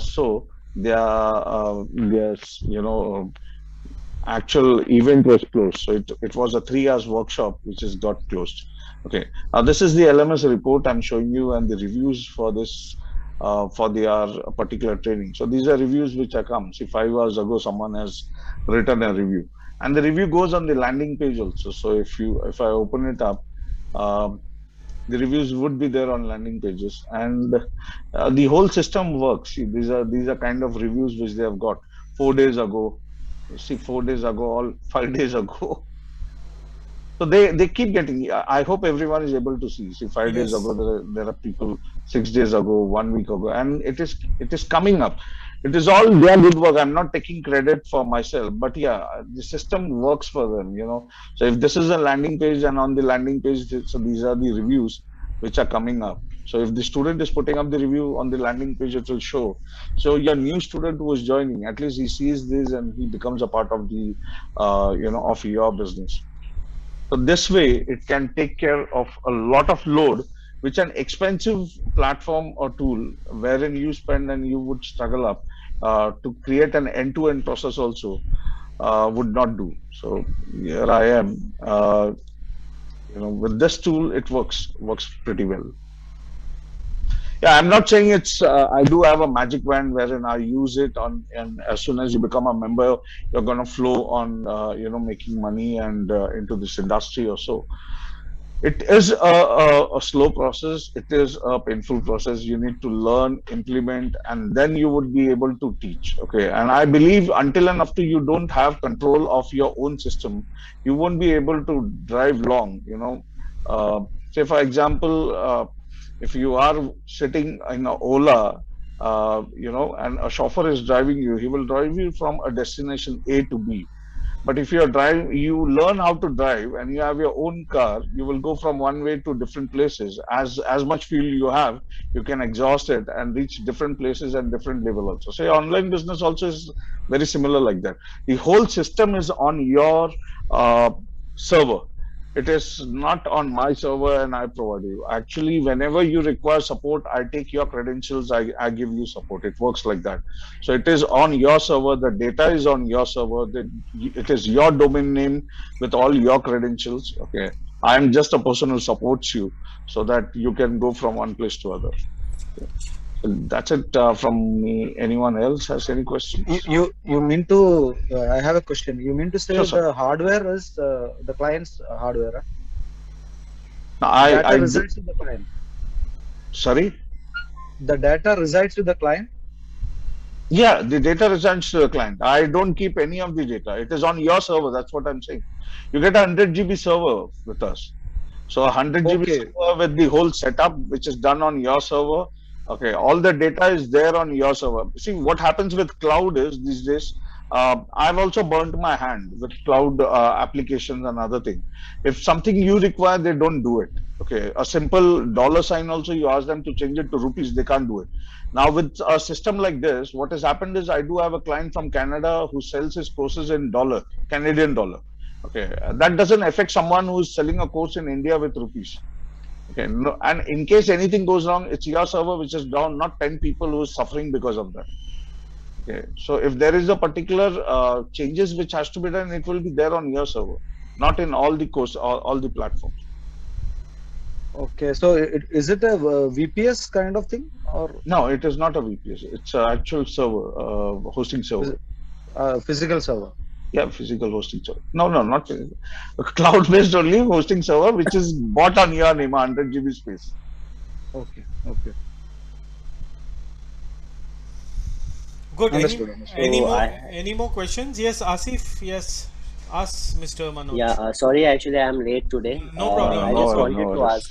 So their actual event was closed. So it was a 3 hours workshop which has got closed. Okay. Now this is the LMS report I'm showing you and the reviews for this for their particular training. So these are reviews which are come. See, 5 hours ago someone has written a review. And the review goes on the landing page also. So if I open it up, um, the reviews would be there on landing pages, and the whole system works. See, these are kind of reviews which they have got 4 days ago. See, 4 days ago, all 5 days ago. So they keep getting. I hope everyone is able to see. See, 5 days Yes. ago there are people, 6 days ago, 1 week ago, and it is coming up. It is all their good work. I'm not taking credit for myself, but yeah, the system works for them. So if this is a landing page, and on the landing page, so these are the reviews which are coming up. So if the student is putting up the review on the landing page, it will show. So your new student who is joining, at least he sees this and he becomes a part of the, of your business. So this way, it can take care of a lot of load, which an expensive platform or tool wherein you spend and you would struggle up to create an end-to-end process also would not do. So here I am. With this tool, it works pretty well. Yeah, I'm not saying it's. I do have a magic wand wherein I use it on, and as soon as you become a member, you're gonna flow on, making money and into this industry or so. It is a slow process. It is a painful process. You need to learn, implement, and then you would be able to teach. Okay. And I believe until and after you don't have control of your own system, you won't be able to drive long. Say, for example, if you are sitting in a Ola, and a chauffeur is driving you, he will drive you from a destination A to B. But if you're driving, you learn how to drive and you have your own car, you will go from one way to different places. As much fuel you have, you can exhaust it and reach different places and different level also. So your online business also is very similar like that. The whole system is on your uh, server. It is not on my server and I provide you. Actually, whenever you require support, I take your credentials, I give you support. It works like that. So it is on your server, the data is on your server, it is your domain name with all your credentials. Okay. I am just a person who supports you so that you can go from one place to other. Okay. So that's it from me. Anyone else has any questions? You mean to? I have a question. You mean to say Sure, sir. the hardware is the client's hardware? Huh? Now, Data resides with the client. sorry? The data resides with the client. Yeah, the data resides to the client. I don't keep any of the data. It is on your server. That's what I'm saying. You get a 100 GB server with us. So a 100 GB Okay. server with the whole setup, which is done on your server. Okay, all the data is there on your server. See, what happens with cloud is these days, I've also burnt my hand with cloud applications and other thing. If something you require, they don't do it. Okay, a simple dollar sign also, you ask them to change it to rupees, they can't do it. Now with a system like this, what has happened is I do have a client from Canada who sells his courses in Canadian dollar. Okay, that doesn't affect someone who's selling a course in India with rupees. Okay, no, and in case anything goes wrong, it's your server which is down, not 10 people who is suffering because of that. Okay, so if there is a particular changes which has to be done, it will be there on your server, not in all the course, all the platforms. Okay. So is it a VPS kind of thing or No, it is not a VPS. It's an actual server, hosting server. physical server? Yeah, physical hosting server. No, not physical. A cloud-based only hosting server, which is bought on your name, 100 GB space. Okay. Okay. Good. Understood. Any Understood. So more I any more questions? Yes, Asif. Yes, ask Mr. Yeah, Manoj. sorry, actually, I'm late today. No No, no, problem. I No no just worries, problem. no wanted to worries, ask,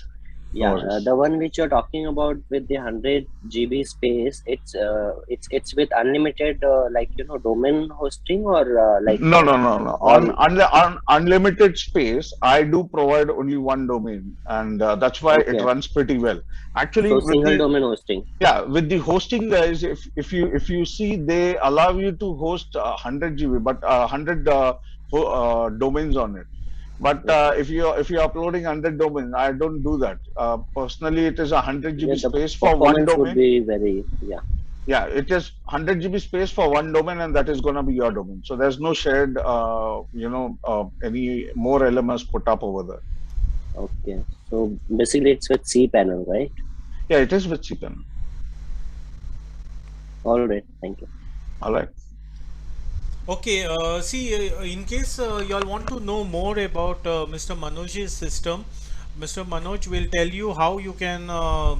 no yeah, worries. the one which you're talking about with the 100 GB space, it's with unlimited, like, domain hosting, or No, no, no, no. all. On unlimited space, I do provide only one domain, and that's why it Okay, runs pretty well. Actually, so with single the domain hosting. yeah, with the hosting guys, if you see, they allow you to host 100 GB, but 100 domains on it. But Okay. if you're uploading 100 domains, I don't do that. Personally, it is a 100 Yeah, GB the space for one performance would domain. be very, yeah. Yeah, it is 100 GB space for one domain, and that is going to be your domain. So there's no shared, any more LMS put up over there. Okay. So basically it's with cPanel, right? Yeah, it is with cPanel. All right. Thank you. All right. Okay, see, in case y'all want to know more about Mr. Manoj's system, Mr. Manoj will tell you how you can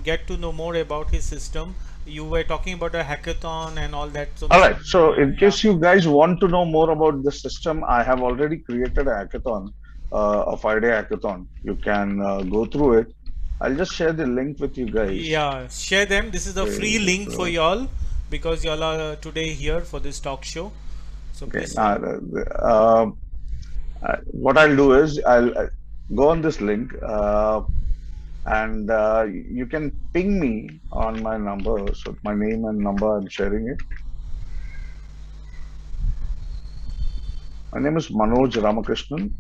get to know more about his system. You were talking about a hackathon and all that. So, All Mr. right. So, in Yeah, case you guys want to know more about the system, I have already created a hackathon, a 5-day hackathon. You can go through it. I'll just share the link with you guys. yeah, share them. This is a free Okay. link for y'all because y'all are today here for this talk show. So Okay. please, Now, what I'll do is I'll go on this link, and you can ping me on my number. So, my name and number, I'm sharing it. My name is Manoj Ramakrishnan.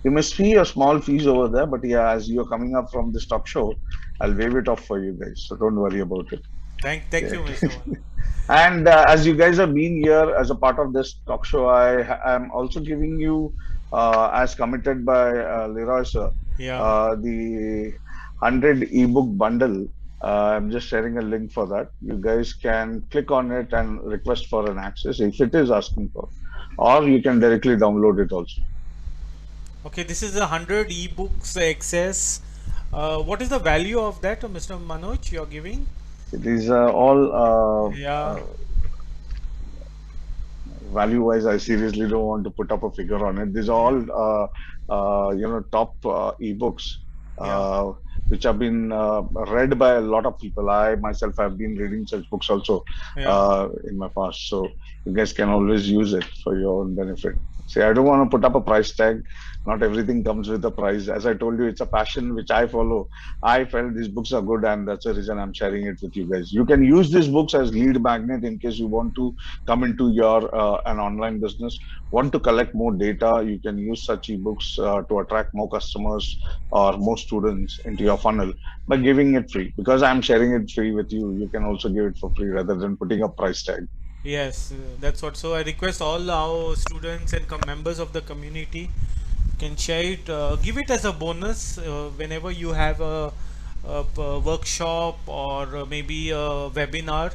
You may see a small fees over there, but yeah, as you're coming up from this talk show, I'll waive it off for you guys. So don't worry about it. thank you, Mr. Manoj. And as you guys have been here as a part of this talk show, I am also giving you, as committed by Leroy sir, Yeah, the 100 ebook bundle. I'm just sharing a link for that. You guys can click on it and request for an access if it is asking for, or you can directly download it also. okay, this is 100 ebooks access. What is the value of that, Mr. Manoj, you're giving? These are all Yeah, value wise. I seriously don't want to put up a figure on it. These are all top ebooks, yeah, uh, which have been read by a lot of people. I myself have been reading such books also yeah. in my past, so you guys can always use it for your own benefit. See, I don't want to put up a price tag. Not everything comes with a price. As I told you, it's a passion which I follow. I felt these books are good, and that's the reason I'm sharing it with you guys. You can use these books as lead magnet in case you want to come into your an online business, want to collect more data. You can use such ebooks to attract more customers or more students into your funnel by giving it free. Because I'm sharing it free with you, you can also give it for free rather than putting a price tag. Yes, that's what. So I request all our students and members of the community can share it, give it as a bonus whenever you have a workshop or maybe a webinar,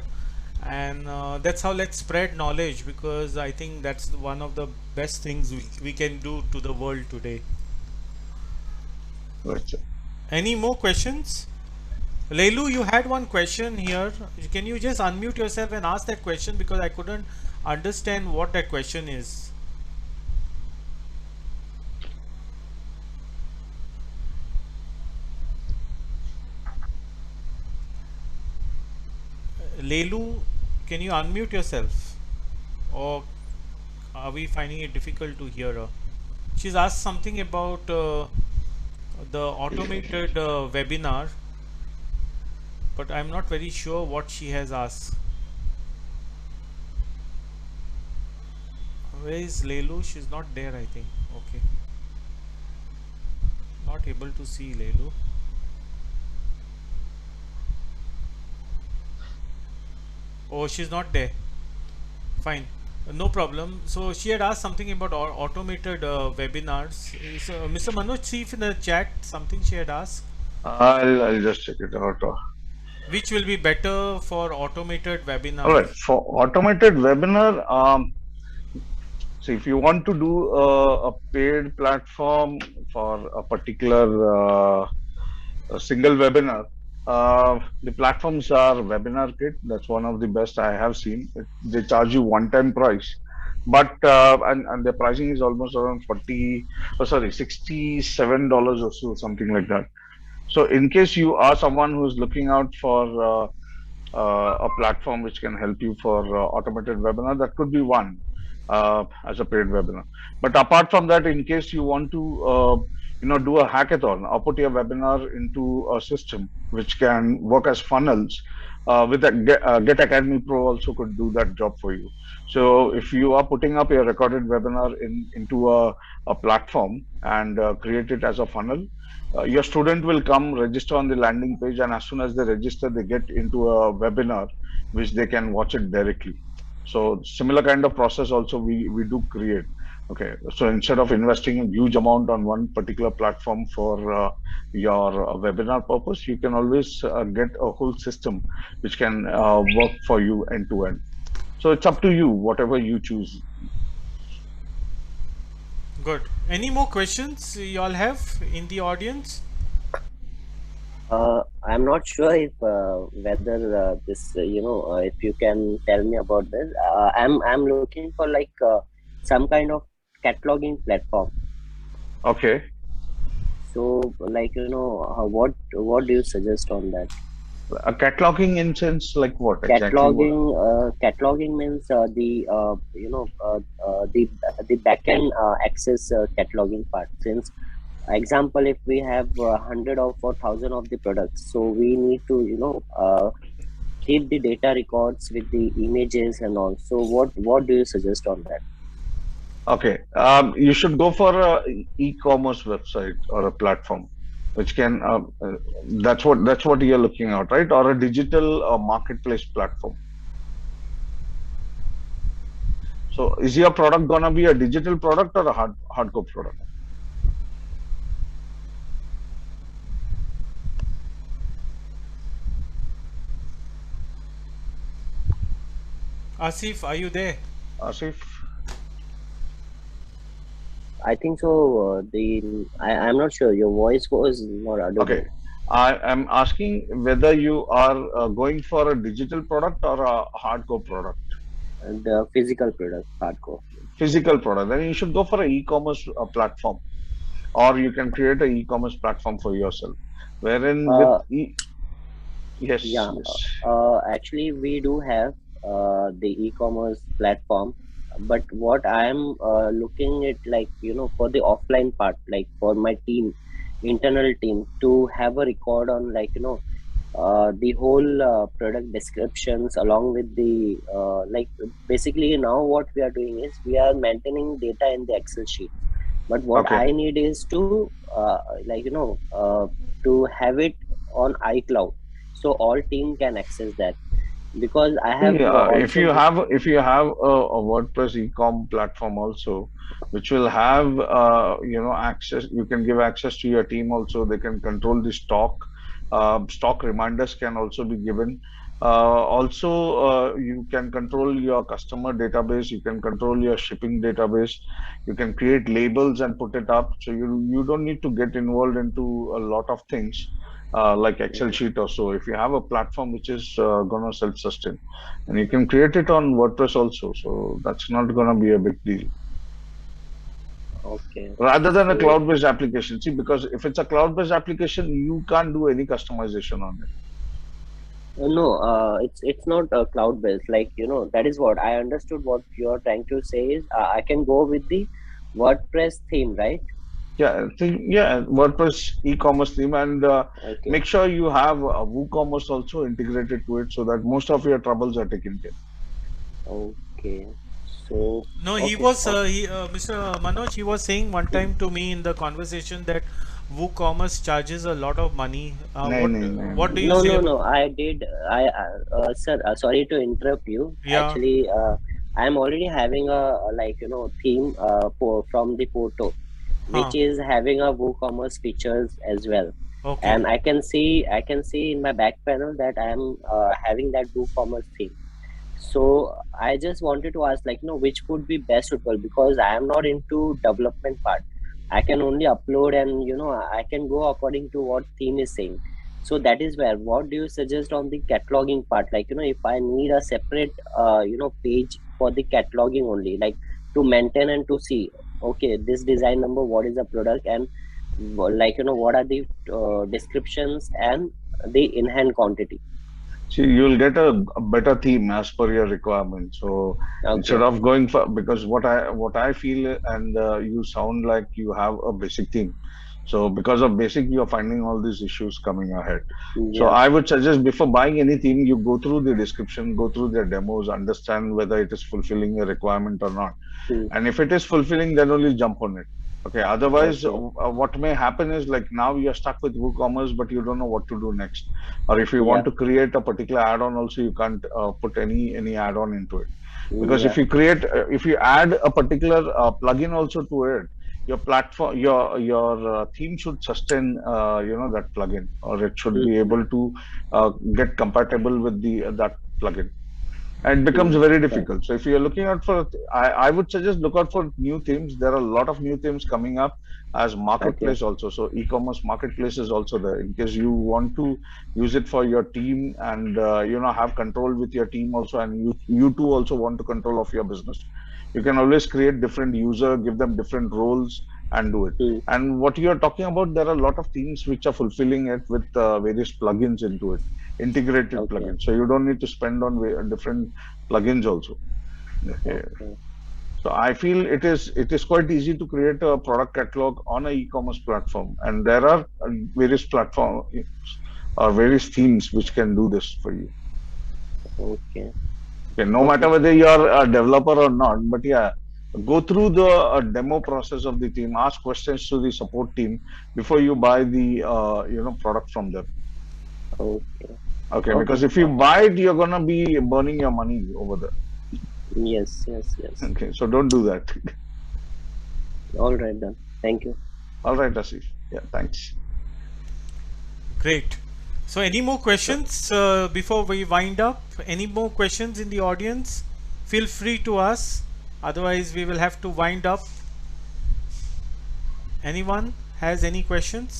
and that's how let's spread knowledge because I think that's one of the best things we can do to the world today. Right. Any more questions? Leilu, you had one question here. Can you just unmute yourself and ask that question because I couldn't understand what that question is. Leilu, can you unmute yourself? Or are we finding it difficult to hear her? She's asked something about the automated webinar, but I'm not very sure what she has asked. Where is Leilu? She's not there, I think. Okay. Not able to see Leilu. Oh, she's not there. Fine. No problem. So she had asked something about automated webinars. Mr. Manoj, see if in the chat something she had asked. I'll just check it out. Which will be better for automated All right. webinars? For automated webinar, so if you want to do a paid platform for a particular a single webinar, The platforms are Webinar Kit. That's one of the best I have seen. They charge you one-time price, but and their pricing is almost around 40, oh sorry, $67 or so, something like that. So in case you are someone who's looking out for a platform which can help you for automated webinar, that could be one as a paid webinar. But apart from that, in case you want to do a hackathon or put your webinar into a system which can work as funnels, with that Get Academy Pro also could do that job for you. So if you are putting up your recorded webinar into a platform and create it as a funnel, your student will come register on the landing page, and as soon as they register, they get into a webinar which they can watch it directly. So similar kind of process also we do create. Okay, so instead of investing a huge amount on one particular platform for your webinar purpose, you can always get a whole system which can work for you end to end. So it's up to you, whatever you choose. Good. Any more questions you all have in the audience? I'm not sure if whether this if you can tell me about this. I'm looking for like some kind of cataloging platform. Okay. So like what do you suggest on that? A cataloging in sense like what exactly? Cataloging means the backend access cataloging part. Since example, if we have 100 or 4,000 of the products, so we need to keep the data records with the images and all. So what do you suggest on that? Okay, you should go for a e-commerce website or a platform, which can. That's what you're looking at, right? Or a digital marketplace platform. So, is your product gonna be a digital product or a hardcore product? Asif, are you there? Asif? I think so. I'm not sure. Your voice was not audible. Okay, I am asking whether you are going for a digital product or a hardcore product. The physical product, hardcore. Physical product. Then you should go for an e-commerce platform, or you can create an e-commerce platform for yourself, wherein yes, yeah, yes. Actually, we do have the e-commerce platform, but what I am looking at, like for the offline part, like for my team, internal team, to have a record on the whole product descriptions along with the basically now what we are doing is we are maintaining data in the Excel sheet, but what Okay. I need is to to have it on iCloud, so all team can access that, because I have If you also have a WordPress e-com platform also, which will have access, you can give access to your team also. They can control the stock. Stock reminders can also be given. Also, you can control your customer database. You can control your shipping database. You can create labels and put it up. So you don't need to get involved into a lot of things like Excel sheet or so. If you have a platform which is gonna self-sustain, and you can create it on WordPress also, so that's not gonna be a big deal. okay. Rather than a So cloud-based application, see, because if it's a cloud-based application, you can't do any customization on it. no, it's not cloud based. Like that is what I understood. What you're trying to say is I can go with the WordPress theme, right? Yeah, WordPress e-commerce theme, and Okay. make sure you have WooCommerce also integrated to it, so that most of your troubles are taken care. Okay. So No, he okay. was Mr. Manoj. He was saying one time to me in the conversation that WooCommerce charges a lot of money. No, no, no, What do you No, say no, about? no. I did. Sir, sorry to interrupt you. Yeah. Actually, I'm already having a theme from the photo, Huh. which is having a WooCommerce features as well. Okay. And I can see in my back panel that I'm having that WooCommerce theme. So I just wanted to ask, which would be best suitable, because I am not into development part. I can only upload and I can go according to what theme is saying. So that is where, what do you suggest on the cataloging part? Like, if I need a separate, page for the cataloging only, like to maintain and to see, okay, this design number, what is the product, and like, what are the descriptions and the in hand quantity. See, you'll get a better theme as per your requirement. So instead Okay. of going for, because what I feel, and you sound like you have a basic theme. So because of basic, you're finding all these issues coming ahead. So Yeah. I would suggest before buying any theme, you go through the description, go through their demos, understand whether it is fulfilling your requirement or not. Hmm. And if it is fulfilling, then only jump on it. Okay. Otherwise, Okay. what may happen is like now you're stuck with WooCommerce, but you don't know what to do next. Or if you want Yeah. to create a particular add-on, also you can't put any add-on into it, because Yeah. if you add a particular plugin also to it, your platform, your theme should sustain that plugin, or it should Hmm. be able to get compatible with the that plugin, and it becomes Hmm. very Correct. difficult. So if you're looking out for, I would suggest look out for new themes. There are a lot of new themes coming up as Okay. marketplace also. So e-commerce marketplace is also there in case you want to use it for your team, and have control with your team also, and you too also want to control of your business. You can always create different user, give them different roles, and do it. Hmm. And what you are talking about, there are a lot of themes which are fulfilling it with various plugins into it, integrated Okay. plugins. So you don't need to spend on different plugins also. Okay. Okay. So I feel it is quite easy to create a product catalog on a e-commerce platform, and there are various platforms or various themes which can do this for you. Okay. Okay, no Okay. matter whether you are a developer or not, but yeah, go through the demo process of the team, ask questions to the support team before you buy the product from them. Okay. Okay, Okay. because if you buy it, you're gonna be burning your money over there. Yes. Yes. Yes. Okay, so don't do that. All right then. Thank you. All right, Asif. Yeah, thanks. Great. So, any more Yes, sir. questions before we wind up? Any more questions in the audience? Feel free to ask. Otherwise, we will have to wind up. Anyone has any questions?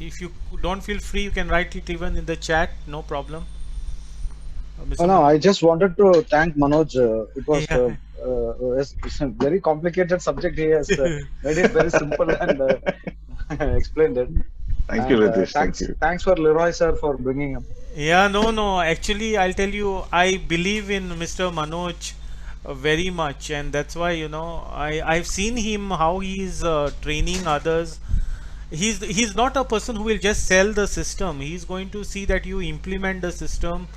If you don't feel free, you can write it even in the chat. No problem. Oh, Mr. no, Manoj. I just wanted to thank Manoj. It was Yeah. it's a very complicated subject. He has made it very simple and explained it. Thank you, And Ritesh. Thank you. thanks for Leroy sir for bringing him. Yeah, no, no. Actually, I'll tell you, I believe in Mr. Manoj very much, and that's why I've seen him how he's training others. He's not a person who will just sell the system. He's going to see that you implement the system,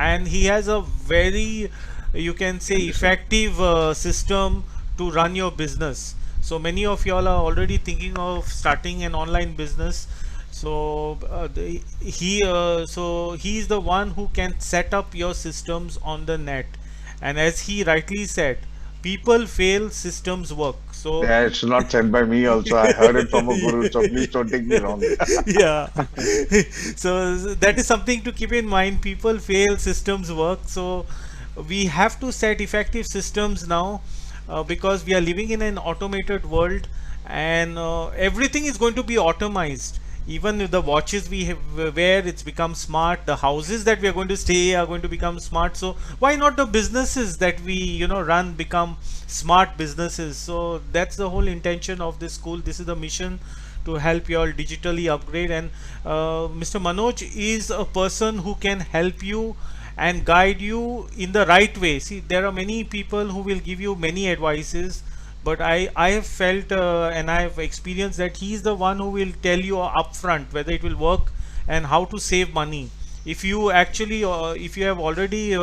and he has a very, you can say, Thank you, sir. effective system to run your business. So many of y'all are already thinking of starting an online business. So he's the one who can set up your systems on the net, and as he rightly said, people fail, systems work. So Yeah, it's not said by me also. I heard it from a guru, so please don't take me wrong. yeah. So that is something to keep in mind. People fail, systems work. So we have to set effective systems now, because we are living in an automated world, and everything is going to be automized. Even the watches we wear, it's become smart. The houses that we are going to stay are going to become smart. So why not the businesses that we run become smart businesses? So that's the whole intention of this school. This is the mission, to help you all digitally upgrade. And Mr. Manoj is a person who can help you and guide you in the right way. See, there are many people who will give you many advices, but I have felt and I have experienced that he is the one who will tell you upfront whether it will work and how to save money. If you actually if you have already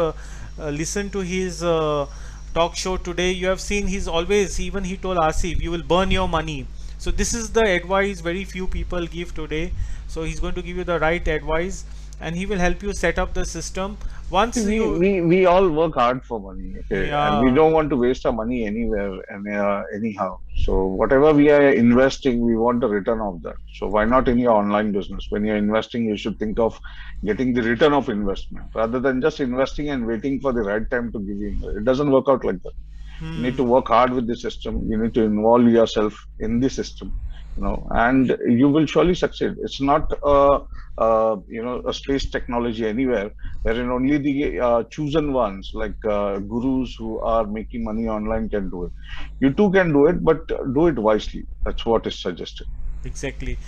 listened to his talk show today, you have seen he's always, even he told Asif, you will burn your money. So this is the advice very few people give today. So he's going to give you the right advice, and he will help you set up the system See, once you. we all work hard for money, okay, and we Yeah. don't want to waste our money anywhere and anyhow. So whatever we are investing, we want a return of that. So why not in your online business? When you're investing, you should think of getting the return of investment rather than just investing and waiting for the right time to give you. It doesn't work out like that. You need to Hmm. work hard with the system. You need to involve yourself in the system. and you will surely succeed. It's not a space technology anywhere, wherein only the chosen ones, like gurus who are making money online, can do it. You too can do it, but do it wisely. That's what is suggested. Exactly.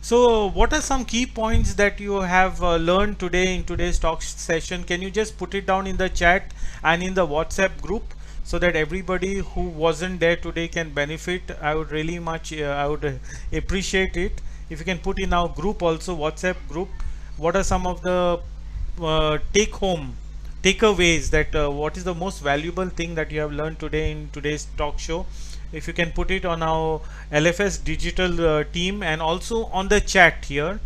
So, what are some key points that you have learned today in today's talk session? Can you just put it down in the chat and in the WhatsApp group so that everybody who wasn't there today can benefit? I would really much, I would appreciate it if you can put in our group also, WhatsApp group. What are some of the take home takeaways that what is the most valuable thing that you have learned today in today's talk show? If you can put it on our LFS digital team and also on the chat here,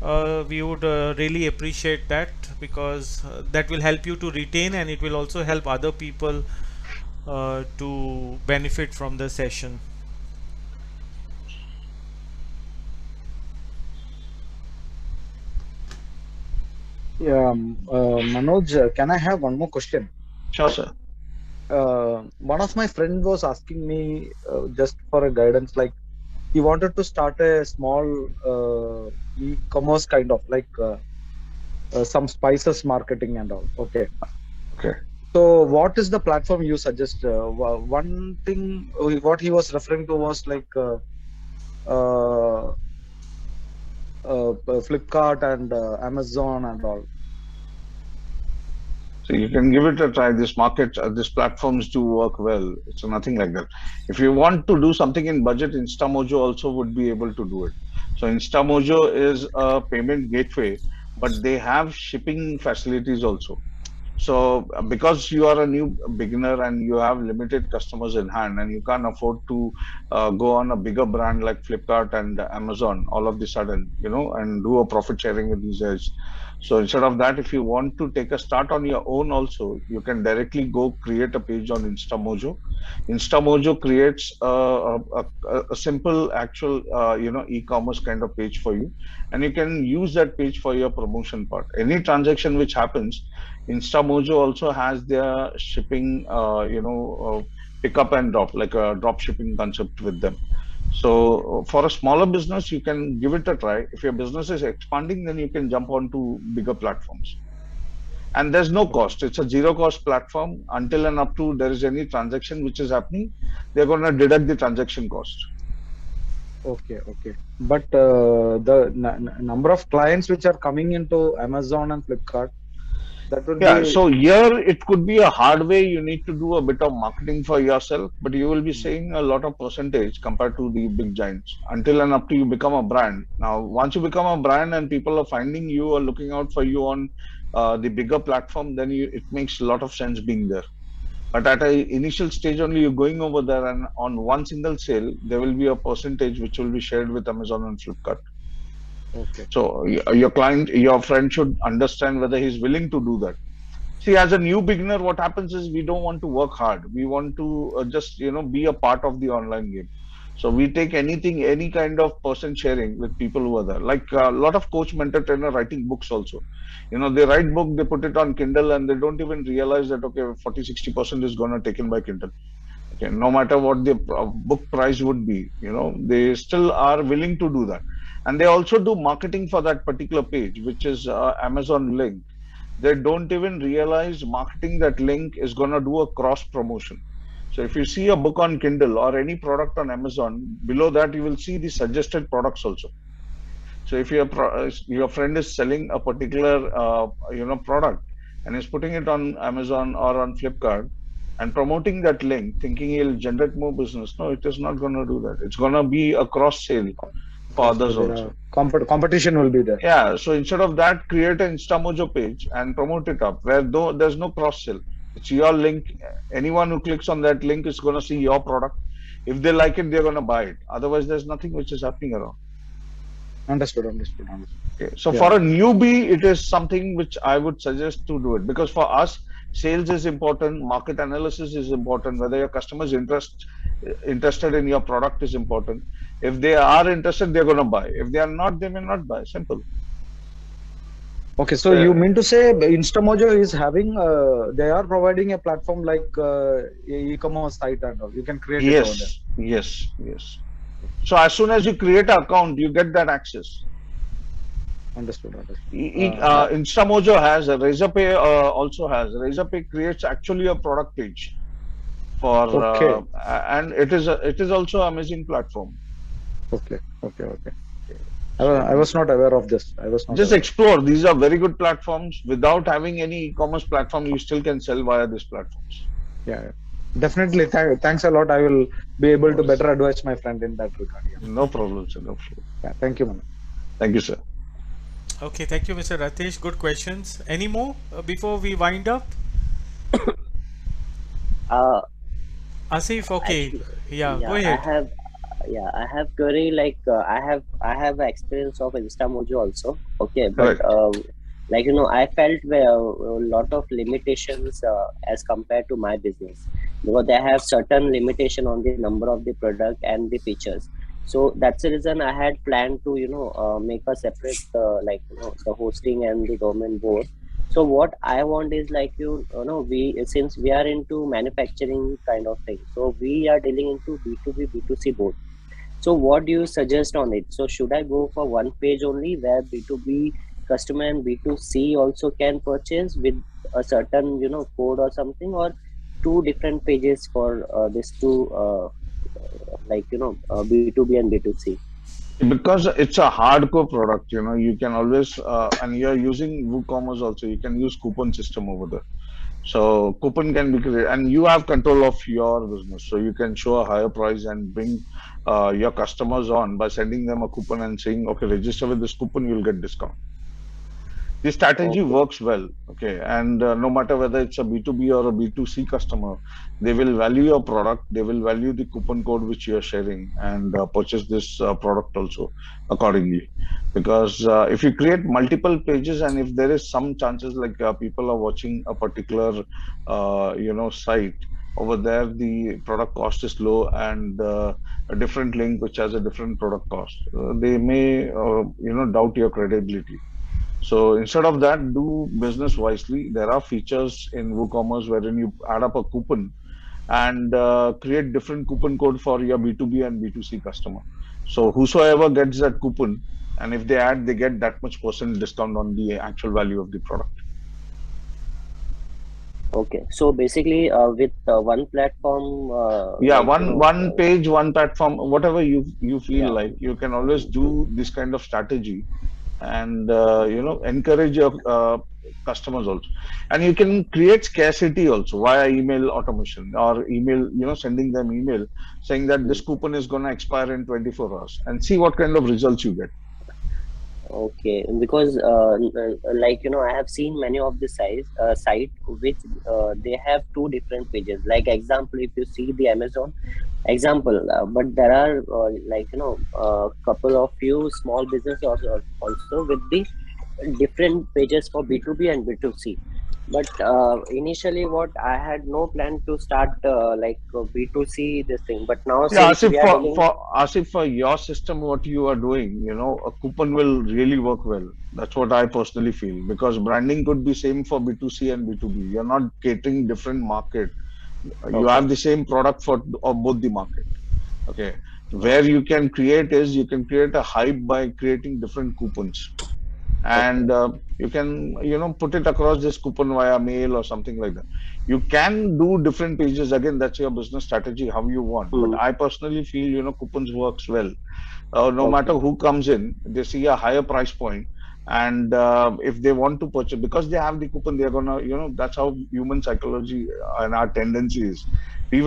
we would really appreciate that, because that will help you to retain and it will also help other people to benefit from the session. Yeah, Manoj, can I have one more question? Sure, sir. One of my friend was asking me just for a guidance, like he wanted to start a small e-commerce kind of like some spices marketing and all. Okay. Okay. So what is the platform you suggest? One thing what he was referring to was like uh, Flipkart and Amazon and all. So you can give it a try. This market, these platforms do work well. It's nothing like that. If you want to do something in budget, InstaMojo also would be able to do it. So InstaMojo is a payment gateway, but they have shipping facilities also. So because you are a new beginner and you have limited customers in hand and you can't afford to go on a bigger brand like Flipkart and Amazon all of the sudden, and do a profit sharing with these guys. So instead of that, if you want to take a start on your own also, you can directly go create a page on InstaMojo. InstaMojo creates a simple actual, e-commerce kind of page for you, and you can use that page for your promotion part. Any transaction which happens, InstaMojo also has their shipping, pick up and drop, like a drop shipping concept with them. So for a smaller business, you can give it a try. If your business is expanding, then you can jump onto bigger platforms. And there's no cost. It's a zero cost platform until and up to there is any transaction which is happening. They're going to deduct the transaction cost. Okay, okay. But the number of clients which are coming into Amazon and Flipkart, that will Yeah, be so here it could be a hard way. You need to do a bit of marketing for yourself, but you will be seeing a lot of percentage compared to the big giants until and up to you become a brand. Now, once you become a brand and people are finding you or looking out for you on the bigger platform, then it makes a lot of sense being there. But at an initial stage only, you're going over there, and on one single sale, there will be a percentage which will be shared with Amazon and Flipkart. okay. So your friend should understand whether he's willing to do that. See, as a new beginner, what happens is we don't want to work hard. We want to just, be a part of the online game. So we take anything, any kind of person sharing with people who are there. Like a lot of coach, mentor, trainer writing books also. They write book, they put it on Kindle, and they don't even realize that, okay, 40-60% is going to taken by Kindle. Okay, no matter what the book price would be, they still are willing to do that. And they also do marketing for that particular page, which is Amazon link. They don't even realize marketing that link is going to do a cross promotion. So if you see a book on Kindle or any product on Amazon, below that you will see the suggested products also. So if your friend is selling a particular product and is putting it on Amazon or on Flipkart and promoting that link, thinking he'll generate more business, no, it is not going to do that. It's going to be a cross sale for Cross others there also. competition will be there. Yeah, so instead of that, create an InstaMojo page and promote it up where though there's no cross sell. It's your link. Anyone who clicks on that link is going to see your product. If they like it, they're going to buy it. Otherwise, there's nothing which is happening around. Understood. Okay. So Yeah. for a newbie, it is something which I would suggest to do it, because for us, sales is important, market analysis is important, whether your customers interested in your product is important. If they are interested, they're going to buy. If they are not, they may not buy. Simple. Okay, so you mean to say InstaMojo is having, they are providing a platform like e-commerce site and all. You can create it over there. Yes. So as soon as you create an account, you get that access. Understood. Understood. Instamojo has, Razorpay also has. Razorpay creates actually a product page for, Okay. and it is also an amazing platform. Okay. Okay. Okay. So I was not aware of this. I was not just aware. explore. These are very good platforms. Without having any e-commerce platform, you still can sell via these platforms. Yeah. Yeah. Definitely. Thanks a lot. I will be able No to worries. better advise my friend in that regard. Yeah. No problem, sir. No problem. Yeah. Thank you, man. Thank you, sir. Okay, thank you, Mr. Ratesh. Good questions. Any more before we wind up? Uh, Asif, okay. Actually, Yeah, go yeah, ahead. I have query like I have experience of Instamojo also. Okay, but Correct. like I felt a lot of limitations as compared to my business, because they have certain limitation on the number of the product and the features. So that's the reason I had planned to make a separate the hosting and the domain board. So what I want is like we, since we are into manufacturing kind of thing, so we are dealing into B2B B2C both. So what do you suggest on it? So should I go for one page only where B2B customer and B2C also can purchase with a certain code or something, or two different pages for this two B2B and B2C? Because it's a hardcore product, you can always, and you're using WooCommerce also, you can use coupon system over there. So coupon can be created, and you have control of your business. So you can show a higher price and bring your customers on by sending them a coupon and saying, okay, register with this coupon, you'll get discount. This strategy Okay. works well, okay, and no matter whether it's a B2B or a B2C customer, they will value your product, they will value the coupon code which you are sharing, and purchase this product also accordingly. Because if you create multiple pages, and if there is some chances like people are watching a particular site, over there the product cost is low, and a different link which has a different product cost, they may doubt your credibility. So instead of that, do business wisely. There are features in WooCommerce wherein you add up a coupon and create different coupon code for your B2B and B2C customer. So whosoever gets that coupon, and if they add, they get that much percent discount on the actual value of the product. Okay. So basically, with one platform, Yeah, one page, one platform, whatever you feel yeah. like, you can always do this kind of strategy, and encourage your customers also, and you can create scarcity also via email automation, or email, sending them email saying that Hmm. this coupon is going to expire in 24 hours, and see what kind of results you get. Okay, because I have seen many of the site which they have two different pages. Like example, if you see the Amazon example, but there are couple of few small business also with the different pages for B2B and B2C. But initially, what I had no plan to start B2C this thing. But now Yeah, since we are dealing, Asif, for your system, what you are doing, a coupon will really work well. That's what I personally feel, because branding could be same for B2C and B2B. You're not catering different market. You okay, have the same product for both the market. Okay. Where you can create is, you can create a hype by creating different coupons, okay, and you can put it across this coupon via mail or something like that. You can do different pages. Again, that's your business strategy, how you want, but hmm, I personally feel coupons works well. No matter okay, who comes in, they see a higher price point, and if they want to purchase, because they have the coupon, they're gonna, that's how human psychology and our tendency is. hmm,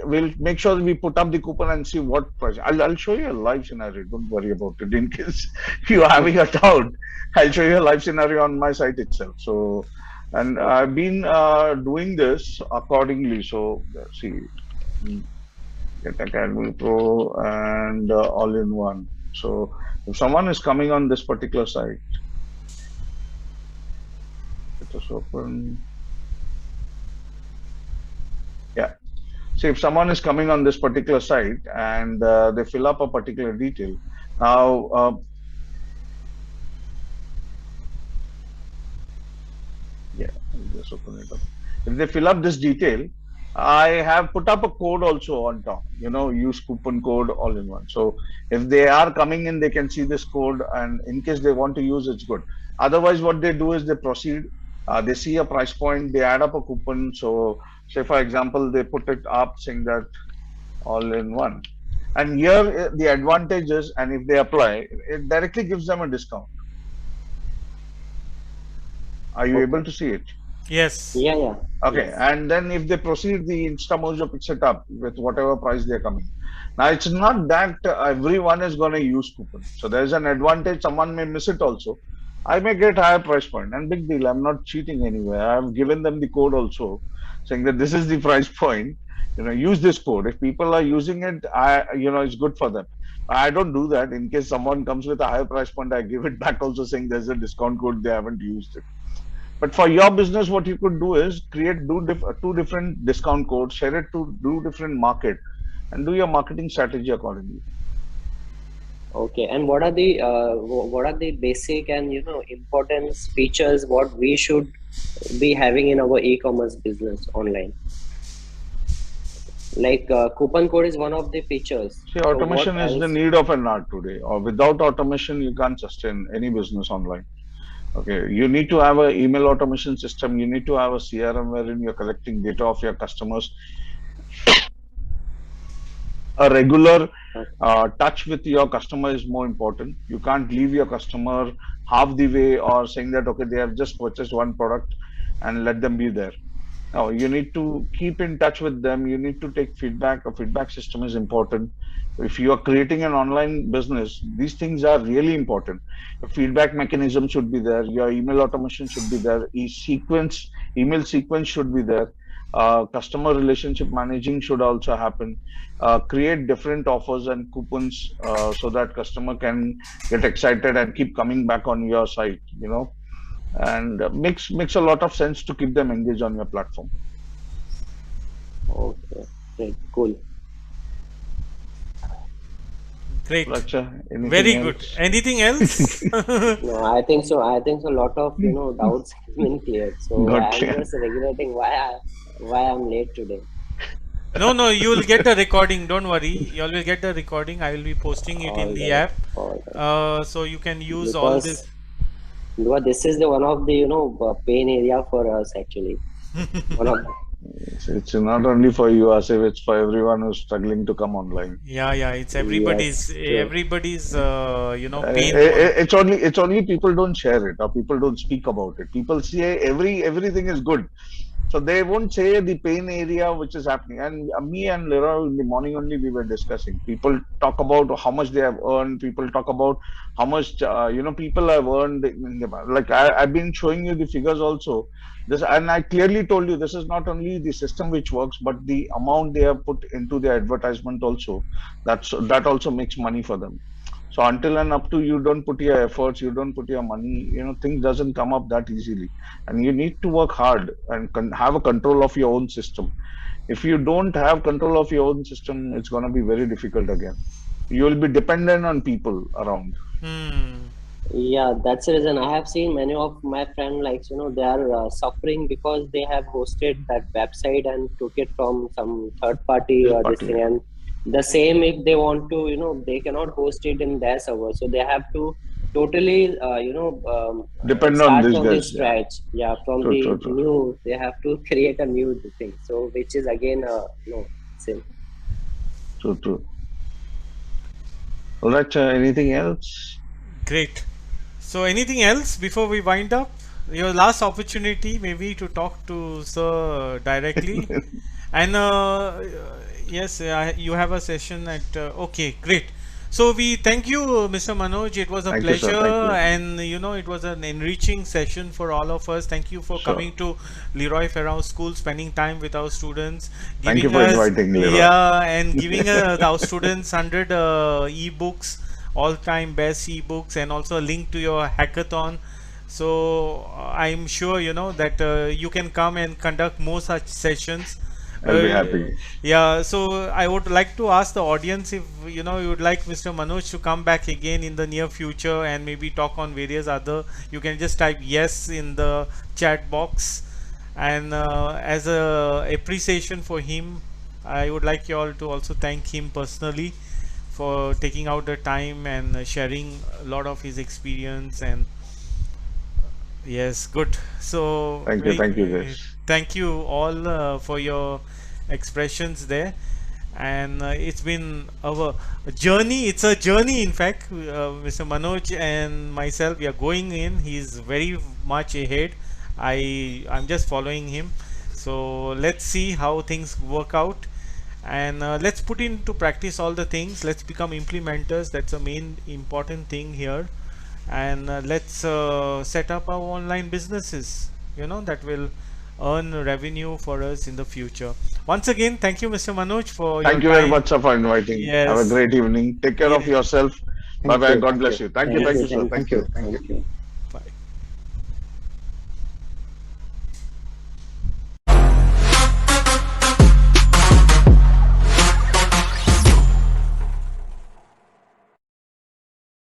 We'll make sure that we put up the coupon and see what price. I'll show you a live scenario. Don't worry about it. In case you're having a doubt, I'll show you a live scenario on my site itself. So, and okay, I've been doing this accordingly. So, see, get Academy Pro and all in one. So if someone is coming on this particular site, let us open. Yeah. See, if someone is coming on this particular site and they fill up a particular detail. Now, yeah, I'll just open it up. If they fill up this detail, I have put up a code also on top, use coupon code all in one. So if they are coming in, they can see this code, and in case they want to use, it's good. Otherwise, what they do is they proceed, they see a price point, they add up a coupon. So say, for example, they put it up saying that all in one. And here the advantage is, and if they apply, it directly gives them a discount. Are you able Okay. to see it? Yes. Yeah, yeah. Okay, Yes. and then if they proceed, the InstaMojo picks it up with whatever price they're coming. Now, it's not that everyone is going to use coupon. So there's an advantage. Someone may miss it also. I may get higher price point, and big deal. I'm not cheating anywhere. I've given them the code also, saying that this is the price point. Use this code. If people are using it, it's good for them. I don't do that. In case someone comes with a higher price point, I give it back also saying there's a discount code. They haven't used it. But for your business, what you could do is create two different discount codes, share it to two different market, and do your marketing strategy accordingly. Okay. And what are the basic and importance features what we should be having in our e-commerce business online? Like coupon code is one of the features. See, So what automation is the else? need of an art today. Or without automation, you can't sustain any business online. Okay, you need to have an email automation system. You need to have a CRM wherein you're collecting data of your customers. A regular touch with your customer is more important. You can't leave your customer half the way or saying that, okay, they have just purchased one product and let them be there. Now, you need to keep in touch with them. You need to take feedback. A feedback system is important. If you are creating an online business, these things are really important. A feedback mechanism should be there. Your email automation should be there. Email sequence should be there. Customer relationship managing should also happen. Create different offers and coupons so that customer can get excited and keep coming back on your site. And makes a lot of sense to keep them engaged on your platform. Okay. Great. Cool. Great. Racha, anything Very good. else? Anything else? No, I think so. I think so. A lot of doubts have been cleared. So Got I'm clear. just regulating why I'm late today. No, no, you will get the recording. Don't worry. You will get the recording. I will be posting it in All the right. app. All right. So you can use all this. Because this is the one of the pain area for us actually. One of It's not only for you, Asif, it's for everyone who's struggling to come online. Yeah, yeah. It's yes, true. everybody's pain point. It's only people don't share it or people don't speak about it. People say everything is good. So they won't say the pain area which is happening. And me and Lira in the morning only we were discussing. People talk about how much they have earned. People talk about how much people have earned. Like I've been showing you the figures also. This, and I clearly told you this is not only the system which works, but the amount they have put into the advertisement also. That also makes money for them. So until and up to you don't put your efforts, you don't put your money, things doesn't come up that easily. And you need to work hard and have a control of your own system. If you don't have control of your own system, it's going to be very difficult again. You will be dependent on people around. Hmm. Yeah, that's the reason. I have seen many of my friends, like, they are suffering because they have hosted that website and took it from some third party Third or this party. thing. And the same if they want to, they cannot host it in their server. So they have to totally, Depend on start these from the guys. Yeah. scratch. Yeah, from True, the true, true. new, they have to create a new thing. So which is again, same. True, true. All right, anything else? Great. So anything else before we wind up? Your last opportunity maybe to talk to Sir directly. And yes, you have a session at. Okay, great. So we thank you, Mr. Manoj. It was a Thank you, sir. pleasure, Thank you. and it was an enriching session for all of us. Thank you for Sure. coming to Leroy Ferrao School, spending time with our students, Thank you giving for us inviting me, Leroy. yeah, and giving our students 100 ebooks, all-time best ebooks, and also a link to your hackathon. So I'm sure that you can come and conduct more such sessions. I'll be Uh, happy. yeah, so I would like to ask the audience if you would like Mr. Manoj to come back again in the near future and maybe talk on various other. You can just type yes in the chat box, And as a appreciation for him, I would like you all to also thank him personally for taking out the time and sharing a lot of his experience. And yes, good. So Thank you, guys. thank you all for your expressions there. And it's been our journey. It's a journey, in fact. Mr. Manoj and myself, we are going in. He's very much ahead. I'm just following him. So let's see how things work out, and let's put into practice all the things. Let's become implementers. That's the main important thing here. And let's set up our online businesses, that will earn revenue for us in the future. Once again, thank you, Mr. Manoj, for your Thank you very time. much, sir, for inviting. Have a Yes. great evening. Take care of Yeah. yourself. Bye Thank bye. you. God Thank bless you. you. Thank you. Thank Thank Yes. you, you, sir. thank Thank Thank you, you. you. Thank you. thank you.